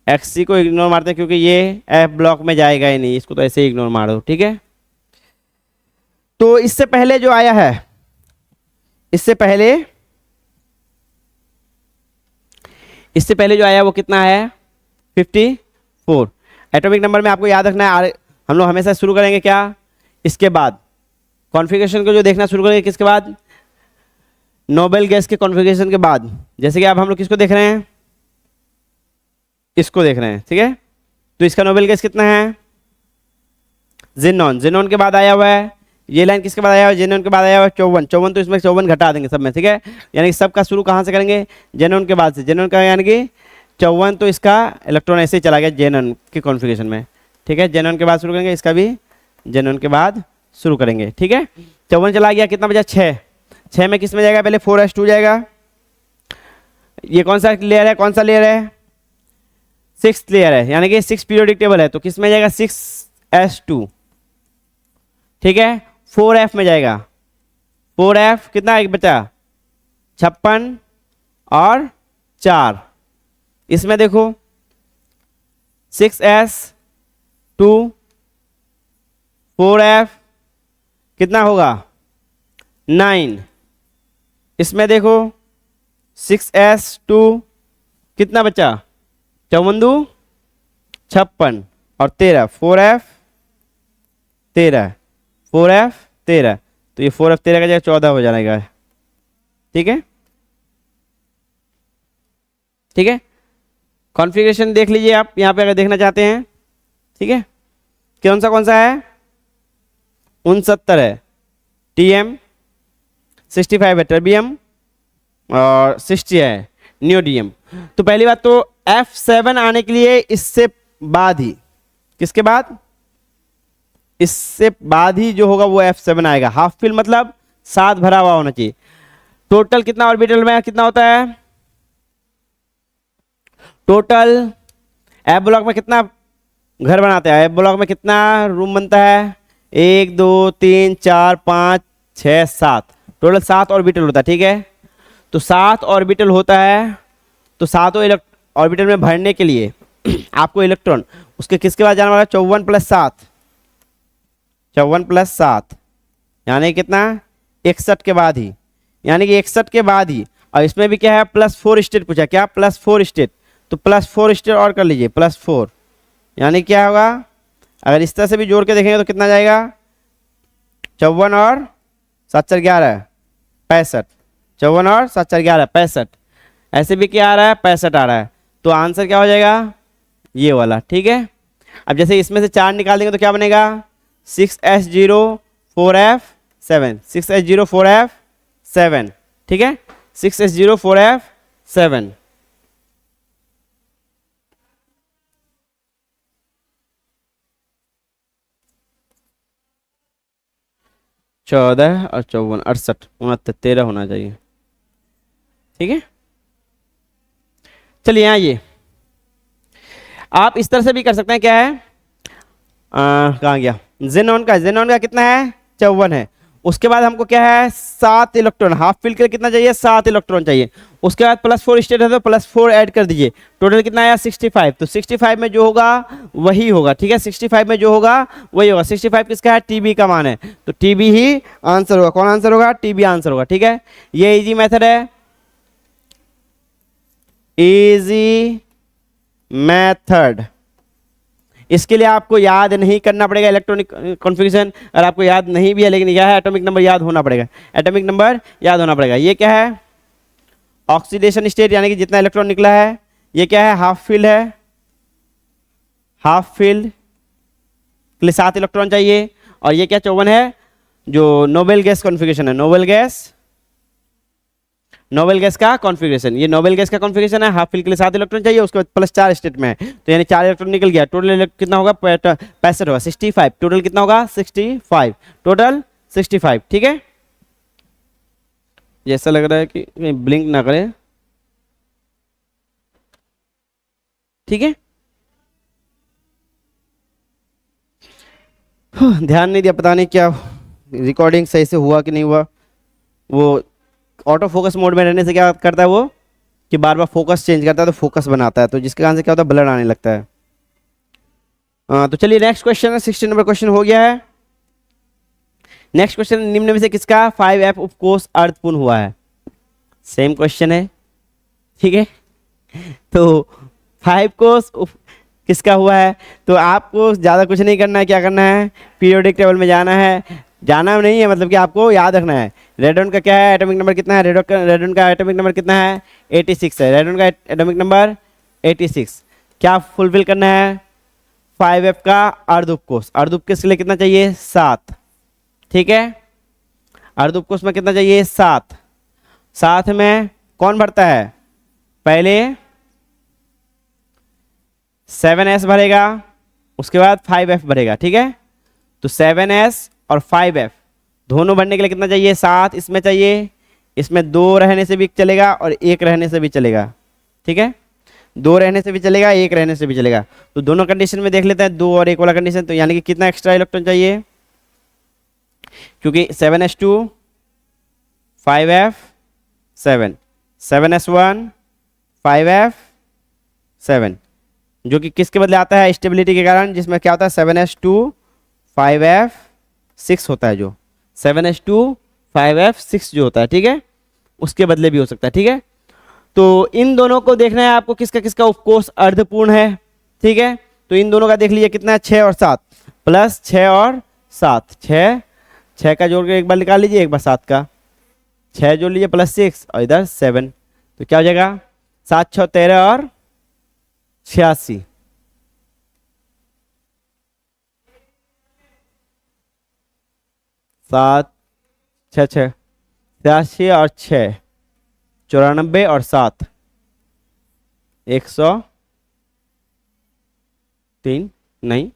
XC को इग्नोर मारते हैं क्योंकि ये F ब्लॉक में जाएगा ही नहीं, इसको तो ऐसे ही इग्नोर मार दो, ठीक है। तो इससे पहले जो आया है, इससे पहले जो आया वो कितना है, 54। एटॉमिक नंबर में आपको याद रखना है, हम लोग हमेशा शुरू करेंगे क्या, इसके बाद कॉन्फ़िगरेशन को जो देखना शुरू करेंगे, किसके बाद, नोबेल गैस के कॉन्फ़िगरेशन के बाद। जैसे कि अब हम लोग किसको देख रहे हैं, इसको देख रहे हैं, ठीक है। तो इसका नोबेल गैस कितना है, जेनॉन, जेनॉन के बाद आया हुआ है, ये लाइन किसके बाद आया हुआ है, जेनॉन के बाद आया हुआ है 54, तो इसमें 54 घटा देंगे सब में, ठीक है। यानी कि सबका शुरू कहाँ से करेंगे, जेनॉन के बाद से, जेनॉन का यानी कि 54, तो इसका इलेक्ट्रॉन ऐसे ही चला गया जेनॉन के कॉन्फ़िगरेशन में, ठीक है। जेनॉन के बाद शुरू करेंगे, इसका भी जेनॉन के बाद शुरू करेंगे, ठीक है। 54 चला गया, कितना बचा, 6 में किस में जाएगा, पहले 4s2 जाएगा। ये कौन सा लेयर है, कौन सा लेयर है, 6th लेयर है, यानी कि 6 पीरियोडिक टेबल है, तो किस में जाएगा, 6s2, ठीक है। 4f में जाएगा, 4f कितना एक बचा, 56 और 4, इसमें देखो 6s2 4f कितना होगा, 9, इसमें देखो 6s2 कितना बचा, 54 56 और 13, 4f 13, 4f 13, तो ये 4f 13 का जगह 14 हो जाएगा, ठीक है, ठीक है। कॉन्फ़िगरेशन देख लीजिए आप यहाँ पे अगर देखना चाहते हैं, ठीक है। कौन सा है, 69 है, TM 65 है, टर्बियम, और 60 है नियोडियम। तो पहली बात तो F7 आने के लिए इससे बाद ही, किसके बाद, इससे बाद ही जो होगा वो F7 आएगा। हाफ फिल मतलब 7 भरा हुआ होना चाहिए। टोटल कितना ऑर्बिटल में कितना होता है, टोटल F ब्लॉक में कितना घर बनाते हैं, F ब्लॉक में कितना रूम बनता है, 1 2 3 4 5 6 7, टोटल 7 ऑर्बिटल होता है, ठीक है। तो 7 ऑर्बिटल होता है, तो 7 ऑर्बिटल में भरने के लिए आपको इलेक्ट्रॉन उसके किसके बाद जाने वाला है, 54 + 7, 54 + 7 यानी कितना, 61 के बाद ही, यानी कि 61 के बाद ही। और इसमें भी क्या है, +4 स्टेट पूछा, क्या +4 स्टेट, तो +4 स्टेट और कर लीजिए, +4 यानी क्या होगा, अगर इस तरह से भी जोड़ के देखेंगे तो कितना जाएगा, 54 और 7 4 11 65, 54 और 7 4 11 65, ऐसे भी क्या आ रहा है 65 आ रहा है, तो आंसर क्या हो जाएगा ये वाला, ठीक है। अब जैसे इसमें से 4 निकाल देंगे तो क्या बनेगा 6s04f7, 6s04f7, ठीक है, 6s04f7। चौदह और 54 68 69 13 होना चाहिए, ठीक है। चलिए यहाँ ये आप इस तरह से भी कर सकते हैं, क्या है कहाँ गया, जेनॉन का कितना है 54 है। उसके बाद हमको क्या है 7 इलेक्ट्रॉन, हाफ फिल के लिए कितना चाहिए 7 इलेक्ट्रॉन चाहिए। उसके बाद +4 स्टेट है तो +4 ऐड कर दीजिए, टोटल कितना आया 65। तो 65 में जो होगा वही होगा, ठीक है, 65 में जो होगा वही होगा। 65 किसका है टीबी का मान है, तो टीबी ही आंसर होगा। कौन आंसर होगा टीबी आंसर होगा, ठीक है। ये इजी मेथड है, इजी मेथड। इसके लिए आपको याद नहीं करना पड़ेगा इलेक्ट्रॉनिक कॉन्फ़िगरेशन, और आपको याद नहीं भी है लेकिन क्या है एटॉमिक नंबर याद होना पड़ेगा, एटॉमिक नंबर याद होना पड़ेगा। ये क्या है ऑक्सीडेशन स्टेट, यानी कि जितना इलेक्ट्रॉन निकला है। ये क्या है हाफ फील्ड है, हाफ फील्ड के लिए 7 इलेक्ट्रॉन चाहिए। और ये क्या 54 है जो नोबेल गैस कॉन्फ़िगरेशन है, नोबेल गैस का कॉन्फ़िगरेशन। ये नोबेल गैस का कॉन्फ़िगरेशन है, हाफ फील्ड के लिए 7 इलेक्ट्रॉन चाहिए, उसके बाद +4 स्टेट में है, तो यानी 4 इलेक्ट्रॉन निकल गया। टोटल कितना होगा 65 होगा, 65 टोटल कितना होगा 65, टोटल 65, ठीक है। जैसा लग रहा है कि कहीं ब्लिंक ना करे, ठीक है। ध्यान नहीं दिया, पता नहीं क्या रिकॉर्डिंग सही से हुआ कि नहीं हुआ। वो ऑटो फोकस मोड में रहने से क्या करता है वो कि बार बार फोकस चेंज करता है, तो फोकस बनाता है, तो जिसके कारण से क्या होता है ब्लर आने लगता है। तो चलिए नेक्स्ट क्वेश्चन है, 16 नंबर क्वेश्चन हो गया है। नेक्स्ट क्वेश्चन, निम्न में से किसका 5f उपकोष अर्धपूर्ण हुआ है। सेम क्वेश्चन है, ठीक है। तो 5 कोष किसका हुआ है, तो आपको ज़्यादा कुछ नहीं करना है। क्या करना है पीरियोडिक टेबल में जाना है, जाना नहीं है मतलब कि आपको याद रखना है। रेडॉन का क्या है एटॉमिक नंबर कितना है, रेडॉन का एटॉमिक नंबर कितना है 86 है, रेडॉन का एटॉमिक नंबर 86। क्या फुलफिल करना है 5f का अर्ध उपकोष, अर्ध उपकोष के लिए कितना चाहिए 7, ठीक है। अर्ध उपकोष में कितना चाहिए 7, साथ में कौन भरता है पहले 7s भरेगा, उसके बाद 5f भरेगा, ठीक है। तो 7s और 5f दोनों भरने के लिए कितना चाहिए 7, इसमें चाहिए, इसमें 2 रहने से भी चलेगा और 1 रहने से भी चलेगा, ठीक है। 2 रहने से भी चलेगा, 1 रहने से भी चलेगा। तो दोनों कंडीशन में देख लेते हैं 2 और 1 वाला कंडीशन, तो यानी कि कितना एक्स्ट्रा इलेक्ट्रॉन चाहिए, क्योंकि 7s2 5f7, 7s1 5f7, जो कि किसके बदले आता है स्टेबिलिटी के कारण, जिसमें क्या होता है 7s2 5f6 होता है, जो 7s2 5f6 जो होता है, ठीक है, उसके बदले भी हो सकता है, ठीक है। तो इन दोनों को देखना है आपको किसका किसका उपकोष अर्धपूर्ण है, ठीक है। तो इन दोनों का देख लीजिए कितना है 6 और 7, प्लस 6 और 7, 6 का जोड़ के एक बार निकाल लीजिए, एक बार 7 का 6 जोड़ लीजिए प्लस 6 और इधर 7, तो क्या हो जाएगा 7 6 13 और 86, 7 6 6 86 और 6 94 और 7 103, नहीं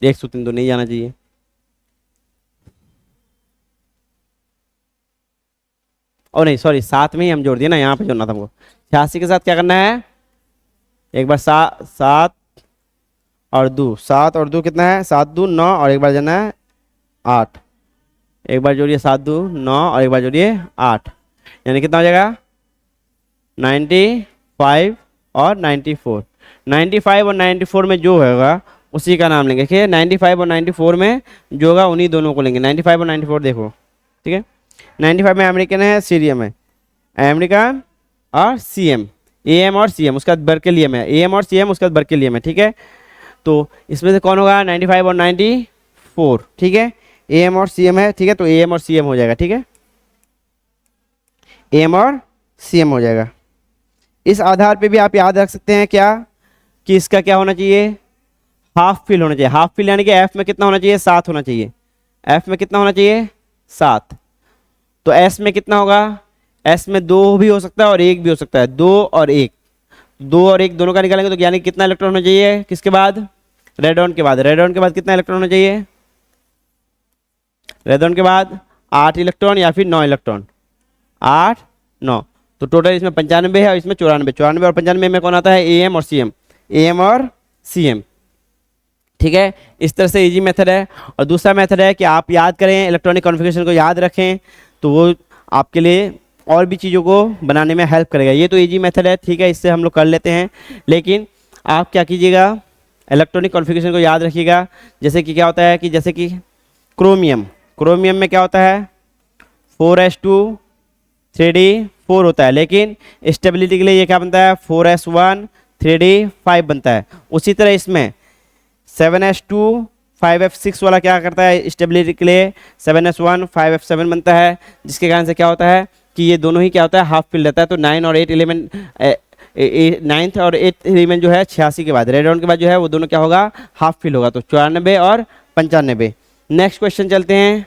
103 तो नहीं जाना चाहिए, और नहीं सॉरी 7 में ही हम जोड़ दिए ना, यहाँ पे जोड़ना था हमको। 86 के साथ क्या करना है एक बार 7 और 2, 7 और 2 कितना है 7 2 9, और एक बार जाना है 8, एक बार जोड़िए 7 2 9 और एक बार जोड़िए 8, यानी कितना हो जाएगा 95 और 94। 95 और 94 में जो होगा उसी का नाम लेंगे, ठीक है। 95 और 94 में जो होगा उन्हीं दोनों को लेंगे, 95 और 94 देखो, ठीक है। 95 में अमेरिकन है, सीरियम है, अमेरिकन और सीएम, एएम और सीएम, उसके बाद बर्केलियम है, एएम और सीएम उसके बाद बर्केलियम है, ठीक है। तो इसमें से कौन होगा 95 और 94, ठीक है, AM और CM है, ठीक है, तो AM और CM हो जाएगा, ठीक है, AM और CM हो जाएगा। इस आधार पे भी आप याद रख सकते हैं क्या कि इसका क्या होना चाहिए, हाफ फिल होना चाहिए। हाफ फिल यानी कि F में कितना होना चाहिए, 7 होना चाहिए। F में कितना होना चाहिए, 7। तो S में कितना होगा, S में 2 भी हो सकता है और 1 भी हो सकता है, 2 और 1, 2 और 1 दोनों का निकालेंगे तो यानी कितना इलेक्ट्रॉन होना चाहिए, किसके बाद, रेडॉन के बाद। रेडॉन के बाद कितना इलेक्ट्रॉन होना चाहिए, रेडॉन के बाद 8 इलेक्ट्रॉन या फिर 9 इलेक्ट्रॉन, 8 9, तो टोटल इसमें 95 है और इसमें 94, 94 और 95 में कौन आता है, AM और CM, AM और CM, ठीक है। इस तरह से इजी मेथड है। और दूसरा मेथड है कि आप याद करें, इलेक्ट्रॉनिक कॉन्फ़िगरेशन को याद रखें, तो वो आपके लिए और भी चीज़ों को बनाने में हेल्प करेगा। ये तो इजी मेथड है, ठीक है, इससे हम लोग कर लेते हैं। लेकिन आप क्या कीजिएगा, इलेक्ट्रॉनिक कॉन्फ़िगरेशन को याद रखिएगा। जैसे कि क्या होता है कि जैसे कि क्रोमियम में क्या होता है, 4s2 3d4 होता है, लेकिन स्टेबिलिटी के लिए ये क्या बनता है, 4s1 3d5 बनता है। उसी तरह इसमें 7s2 5f6 वाला क्या करता है, स्टेबिलिटी के लिए 7s1 5f7 बनता है, जिसके कारण से क्या होता है कि ये दोनों ही क्या होता है, हाफ फिल रहता है। तो 9 और 8 एलिमेंट, 9th और 8th एलिमेंट जो है 86 के बाद, रेडॉन के बाद जो है वो दोनों क्या होगा, हाफ फिल होगा। तो 94 और 95। नेक्स्ट क्वेश्चन चलते हैं।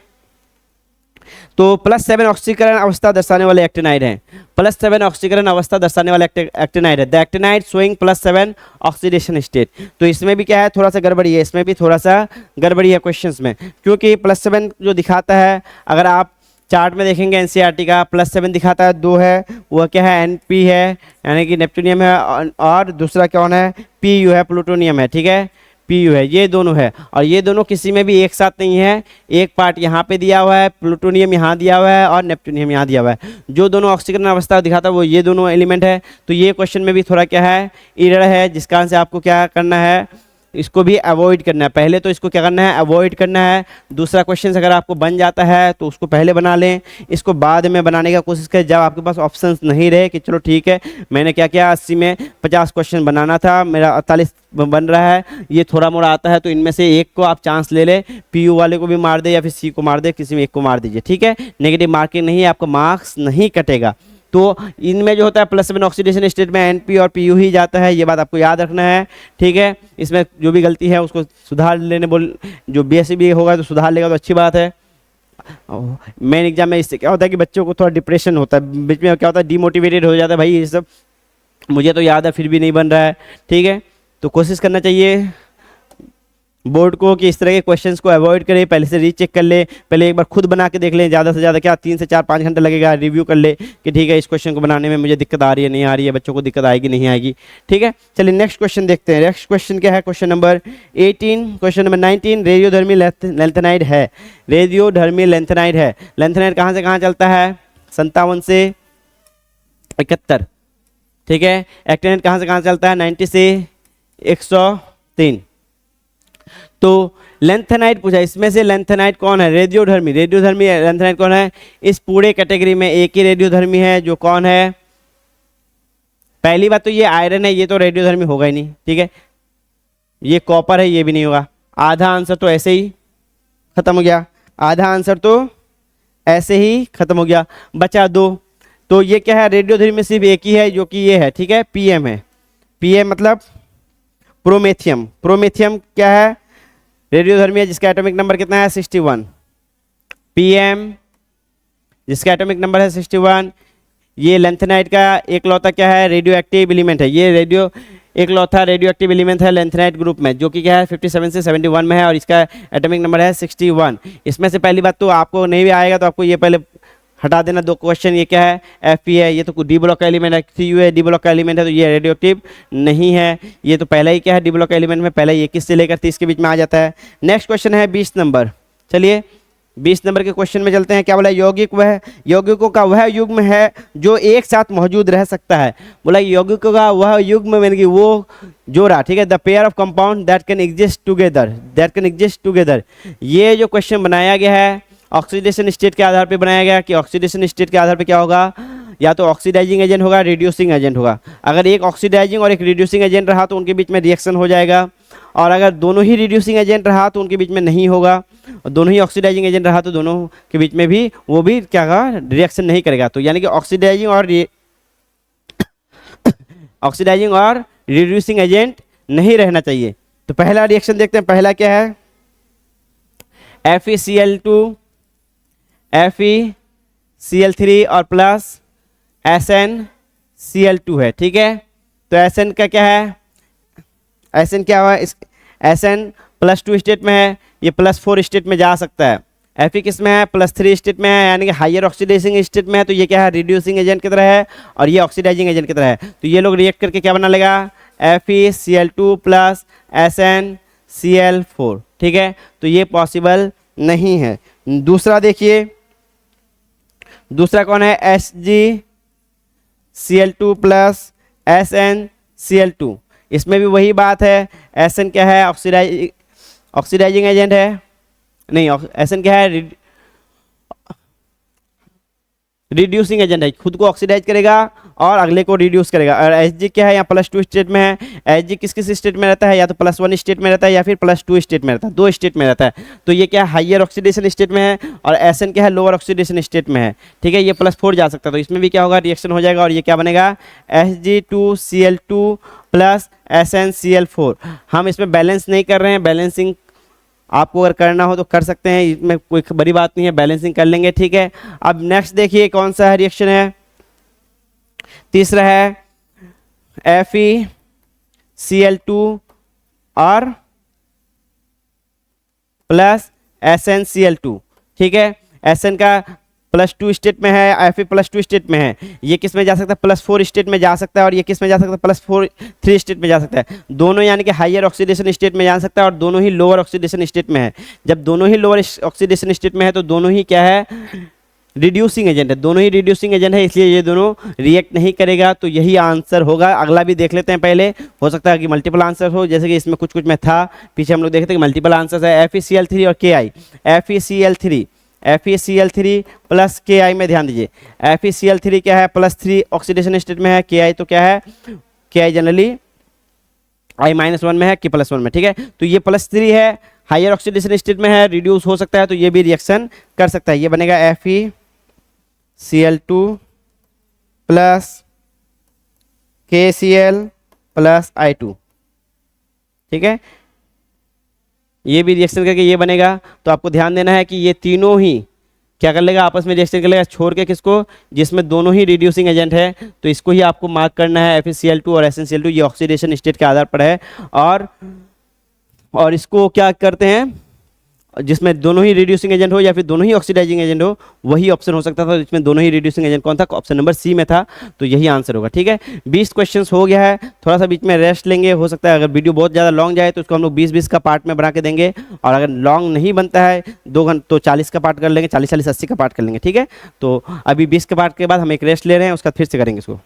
तो +7 ऑक्सीकरण अवस्था दर्शाने वाले एक्टिनाइड हैं। +7 ऑक्सीकरण अवस्था दर्शाने वाले एक्टिनाइड है। The actinide showing +7 oxidation state. तो इसमें भी क्या है, थोड़ा सा गड़बड़ी है, इसमें भी थोड़ा सा गड़बड़ी है क्वेश्चंस में, क्योंकि +7 जो दिखाता है, अगर आप चार्ट में देखेंगे एनसीईआरटी का, +7 दिखाता है 2 है, वह क्या है, NP है यानी कि नेप्टूनियम है, और दूसरा कौन है, PU है, प्लूटोनियम है, ठीक है, PU है, ये दोनों है। और ये दोनों किसी में भी एक साथ नहीं है, एक पार्ट यहाँ पे दिया हुआ है, प्लूटोनियम यहाँ दिया हुआ है और नेप्टूनियम यहाँ दिया हुआ है। जो दोनों ऑक्सीकरण अवस्था दिखाता है वो ये दोनों एलिमेंट है। तो ये क्वेश्चन में भी थोड़ा क्या है, एरर है, जिस कारण से आपको क्या करना है, इसको भी अवॉइड करना है। पहले तो इसको क्या करना है, अवॉइड करना है। दूसरा क्वेश्चन अगर आपको बन जाता है तो उसको पहले बना लें, इसको बाद में बनाने का कोशिश करें जब आपके पास ऑप्शंस नहीं रहे कि चलो ठीक है, मैंने क्या किया, 80 में 50 क्वेश्चन बनाना था, मेरा 48 बन रहा है, ये थोड़ा मोड़ा आता है, तो इनमें से एक को आप चांस ले लें, PU वाले को भी मार दे या फिर C को मार दे, किसी में एक को मार दीजिए, ठीक है। नेगेटिव मार्किंग नहीं है, आपका मार्क्स नहीं कटेगा। तो इनमें जो होता है +7 ऑक्सीडेशन स्टेट में NP और PU ही जाता है, ये बात आपको याद रखना है, ठीक है। इसमें जो भी गलती है उसको सुधार लेने बोल, जो BSc भी होगा तो सुधार लेगा तो अच्छी बात है। मेन एग्जाम में इससे क्या होता है कि बच्चों को थोड़ा डिप्रेशन होता है, बीच में क्या होता है, डिमोटिवेटेड हो जाता है, भाई ये सब मुझे तो याद है फिर भी नहीं बन रहा है, ठीक है। तो कोशिश करना चाहिए बोर्ड को कि इस तरह के क्वेश्चंस को अवॉइड करें, पहले से रीचेक कर ले, पहले एक बार खुद बना के देख लें, ज़्यादा से ज़्यादा क्या 3 से 4 5 घंटे लगेगा, रिव्यू कर ले कि ठीक है इस क्वेश्चन को बनाने में मुझे दिक्कत आ रही है, नहीं आ रही है, बच्चों को दिक्कत आएगी नहीं आएगी, ठीक है। चलिए नेक्स्ट क्वेश्चन देखते हैं। नेक्स्ट क्वेश्चन क्या है, क्वेश्चन नंबर 18, क्वेश्चन नंबर 19, रेडियोधर्मी लेंथेनाइड है। रेडियोधर्मी लेंथेनाइड है। लेंथेनाइड कहाँ से कहाँ चलता है, 57 से 71, ठीक है। एक्टिनाइड कहाँ से कहाँ चलता है, 90 से 103। तो लेंथेनाइड पूछा, इसमें से लेंथेनाइड कौन है, रेडियोधर्मी लेंथेनाइड कौन है, इस पूरे कैटेगरी में एक ही रेडियोधर्मी है, जो कौन है, पहली बात तो ये आयरन है, ये तो रेडियोधर्मी होगा ही नहीं, ठीक है। ये कॉपर है, ये भी नहीं होगा। आधा आंसर तो ऐसे ही खत्म हो गया, आधा आंसर तो ऐसे ही खत्म हो गया, बचा 2। तो ये क्या है, रेडियोधर्मी में सिर्फ एक ही है जो कि ये है, ठीक है, PM है। PM मतलब प्रोमेथियम। प्रोमेथियम क्या है, रेडियोधर्मी है, जिसका एटॉमिक नंबर कितना है, 61। PM जिसका एटॉमिक नंबर है 61। ये लेंथेनाइड का एकलौता क्या है, रेडियो एक्टिव एलिमेंट है। ये एकलौता रेडियो एक्टिव एलिमेंट है लेंथेनाइड ग्रुप में, जो कि क्या है 57 से 71 में है, और इसका एटॉमिक नंबर है 61। इसमें से पहली बात तो आपको नहीं भी आएगा तो आपको ये पहले हटा देना 2 क्वेश्चन। ये क्या है, Fe है, ये तो डी ब्लॉक का एलिमेंट है, Cu है, डी ब्लॉक का एलिमेंट है, तो ये रेडियो एक्टिव नहीं है। ये तो पहला ही क्या है, डी ब्लॉक का एलिमेंट में पहले 21 से लेकर 30 के बीच में आ जाता है। नेक्स्ट क्वेश्चन है 20 नंबर। चलिए 20 नंबर के क्वेश्चन में चलते हैं। क्या बोला, यौगिकों का वह युग्म है जो एक साथ मौजूद रह सकता है। बोला यौगिकों का वह युग्म यानी कि वो जोड़ा, ठीक है, the pair of compound that can exist together. ये जो क्वेश्चन बनाया गया है ऑक्सीडेशन स्टेट के आधार पे बनाया गया कि ऑक्सीडेशन स्टेट के आधार पे क्या होगा, या तो ऑक्सीडाइजिंग एजेंट होगा, रिड्यूसिंग एजेंट होगा। अगर एक ऑक्सीडाइजिंग और एक रिड्यूसिंग एजेंट रहा तो उनके बीच में रिएक्शन हो जाएगा। और अगर दोनों ही रिड्यूसिंग एजेंट रहा तो उनके बीच में नहीं होगा, और दोनों ही ऑक्सीडाइजिंग एजेंट रहा तो दोनों के बीच में भी वो भी क्या होगा, रिएक्शन नहीं करेगा। तो यानी कि ऑक्सीडाइजिंग और रिड्यूसिंग एजेंट नहीं रहना चाहिए। तो पहला रिएक्शन देखते हैं, पहला क्या है, FeCl2 FeCl3 और प्लस SnCl2 है, ठीक है। तो Sn का क्या है, Sn क्या हुआ, Sn +2 स्टेट में है, ये +4 स्टेट में जा सकता है। Fe किस में है, +3 स्टेट में है, यानी कि हायर ऑक्सीडाइजिंग स्टेट में है, तो ये क्या है, रिड्यूसिंग एजेंट की तरह है और ये ऑक्सीडाइजिंग एजेंट की तरह है। तो ये लोग रिएक्ट करके क्या बना लेगा, FeCl2 प्लस SnCl4, ठीक है। तो ये पॉसिबल नहीं है। दूसरा देखिए, दूसरा कौन है, HgCl2 प्लस SnCl2। इसमें भी वही बात है, Sn क्या है, ऑक्सीडाइजिंग एजेंट है, नहीं Sn क्या है, रिड्यूसिंग एजेंट है, खुद को ऑक्सीडाइज करेगा और अगले को रिड्यूस करेगा। और Hg क्या है, यहाँ +2 स्टेट में है। Hg किस किस स्टेट में रहता है, या तो +1 स्टेट में रहता है या फिर +2 स्टेट में रहता है, 2 स्टेट में रहता है। तो ये क्या है, हायर ऑक्सीडेशन स्टेट में है, और Sn क्या है, लोअर ऑक्सीडेशन स्टेट में है, ठीक है। ये +4 जा सकता है, तो इसमें भी क्या होगा, रिएक्शन हो जाएगा और ये क्या बनेगा, Hg2Cl2 प्लस SnCl4। हम इसमें बैलेंस नहीं कर रहे हैं, बैलेंसिंग आपको अगर करना हो तो कर सकते हैं, इसमें कोई बड़ी बात नहीं है, बैलेंसिंग कर लेंगे, ठीक है। अब नेक्स्ट देखिए कौन सा रिएक्शन है, तीसरा है FeCl2 और प्लस SnCl2, ठीक है। Sn का +2 स्टेट में है, Fe +2 स्टेट में है, ये किस में जा सकता है, +4 स्टेट में जा सकता है, और ये किस में जा सकता है, +3 स्टेट में जा सकता है। दोनों यानी कि हायर ऑक्सीडेशन स्टेट में जा सकता है और दोनों ही लोअर ऑक्सीडेशन स्टेट में है। जब दोनों ही लोअर ऑक्सीडेशन स्टेट में है तो दोनों ही क्या है, रिड्यूसिंग एजेंट है, दोनों ही रिड्यूसिंग एजेंट है, इसलिए ये दोनों रिएक्ट नहीं करेगा। तो यही आंसर होगा। अगला भी देख लेते हैं पहले, हो सकता है कि मल्टीपल आंसर हो, जैसे कि इसमें कुछ कुछ में था, पीछे हम लोग देखते हैं कि मल्टीपल आंसर है। FeCl3 और Ki, FeCl3 प्लस Ki में ध्यान दीजिए, FeCl3 क्या है, +3 ऑक्सीडेशन स्टेट में है, Ki तो क्या है, Ki जनरली I-1 में है, K +1 में, ठीक है। तो ये +3 है, हायर ऑक्सीडेशन स्टेट में है, रिड्यूस हो सकता है, तो ये भी रिएक्शन कर सकता है। ये बनेगा FeCl2 plus KCl plus I2, ठीक है। ये भी रिएक्शन करके ये बनेगा। तो आपको ध्यान देना है कि ये तीनों ही क्या कर लेगा, आपस में रिएक्शन कर लेगा, छोड़ के किसको, जिसमें दोनों ही रिड्यूसिंग एजेंट है, तो इसको ही आपको मार्क करना है। FeCl2 और SnCl2 ये ऑक्सीडेशन स्टेट के आधार पर है, और इसको क्या करते हैं, जिसमें दोनों ही रिड्यूसिंग एजेंट हो या फिर दोनों ही ऑक्सीडाइजिंग एजेंट हो, वही ऑप्शन हो सकता था। इसमें दोनों ही रिड्यूसिंग एजेंट कौन था, ऑप्शन नंबर सी में था, तो यही आंसर होगा, ठीक है। 20 क्वेश्चंस हो गया है, थोड़ा सा बीच में रेस्ट लेंगे, हो सकता है अगर वीडियो बहुत ज़्यादा लॉन्ग जाए तो उसको हम लोग 20-20 का पार्ट में बना के देंगे, और अगर लॉन्ग नहीं बनता है 2 घंटे तो 40 का पार्ट कर लेंगे, 40-40 80 का पार्ट कर लेंगे, ठीक है। तो अभी 20 के पार्ट के बाद हम एक रेस्ट ले रहे हैं, उसका फिर से करेंगे इसको।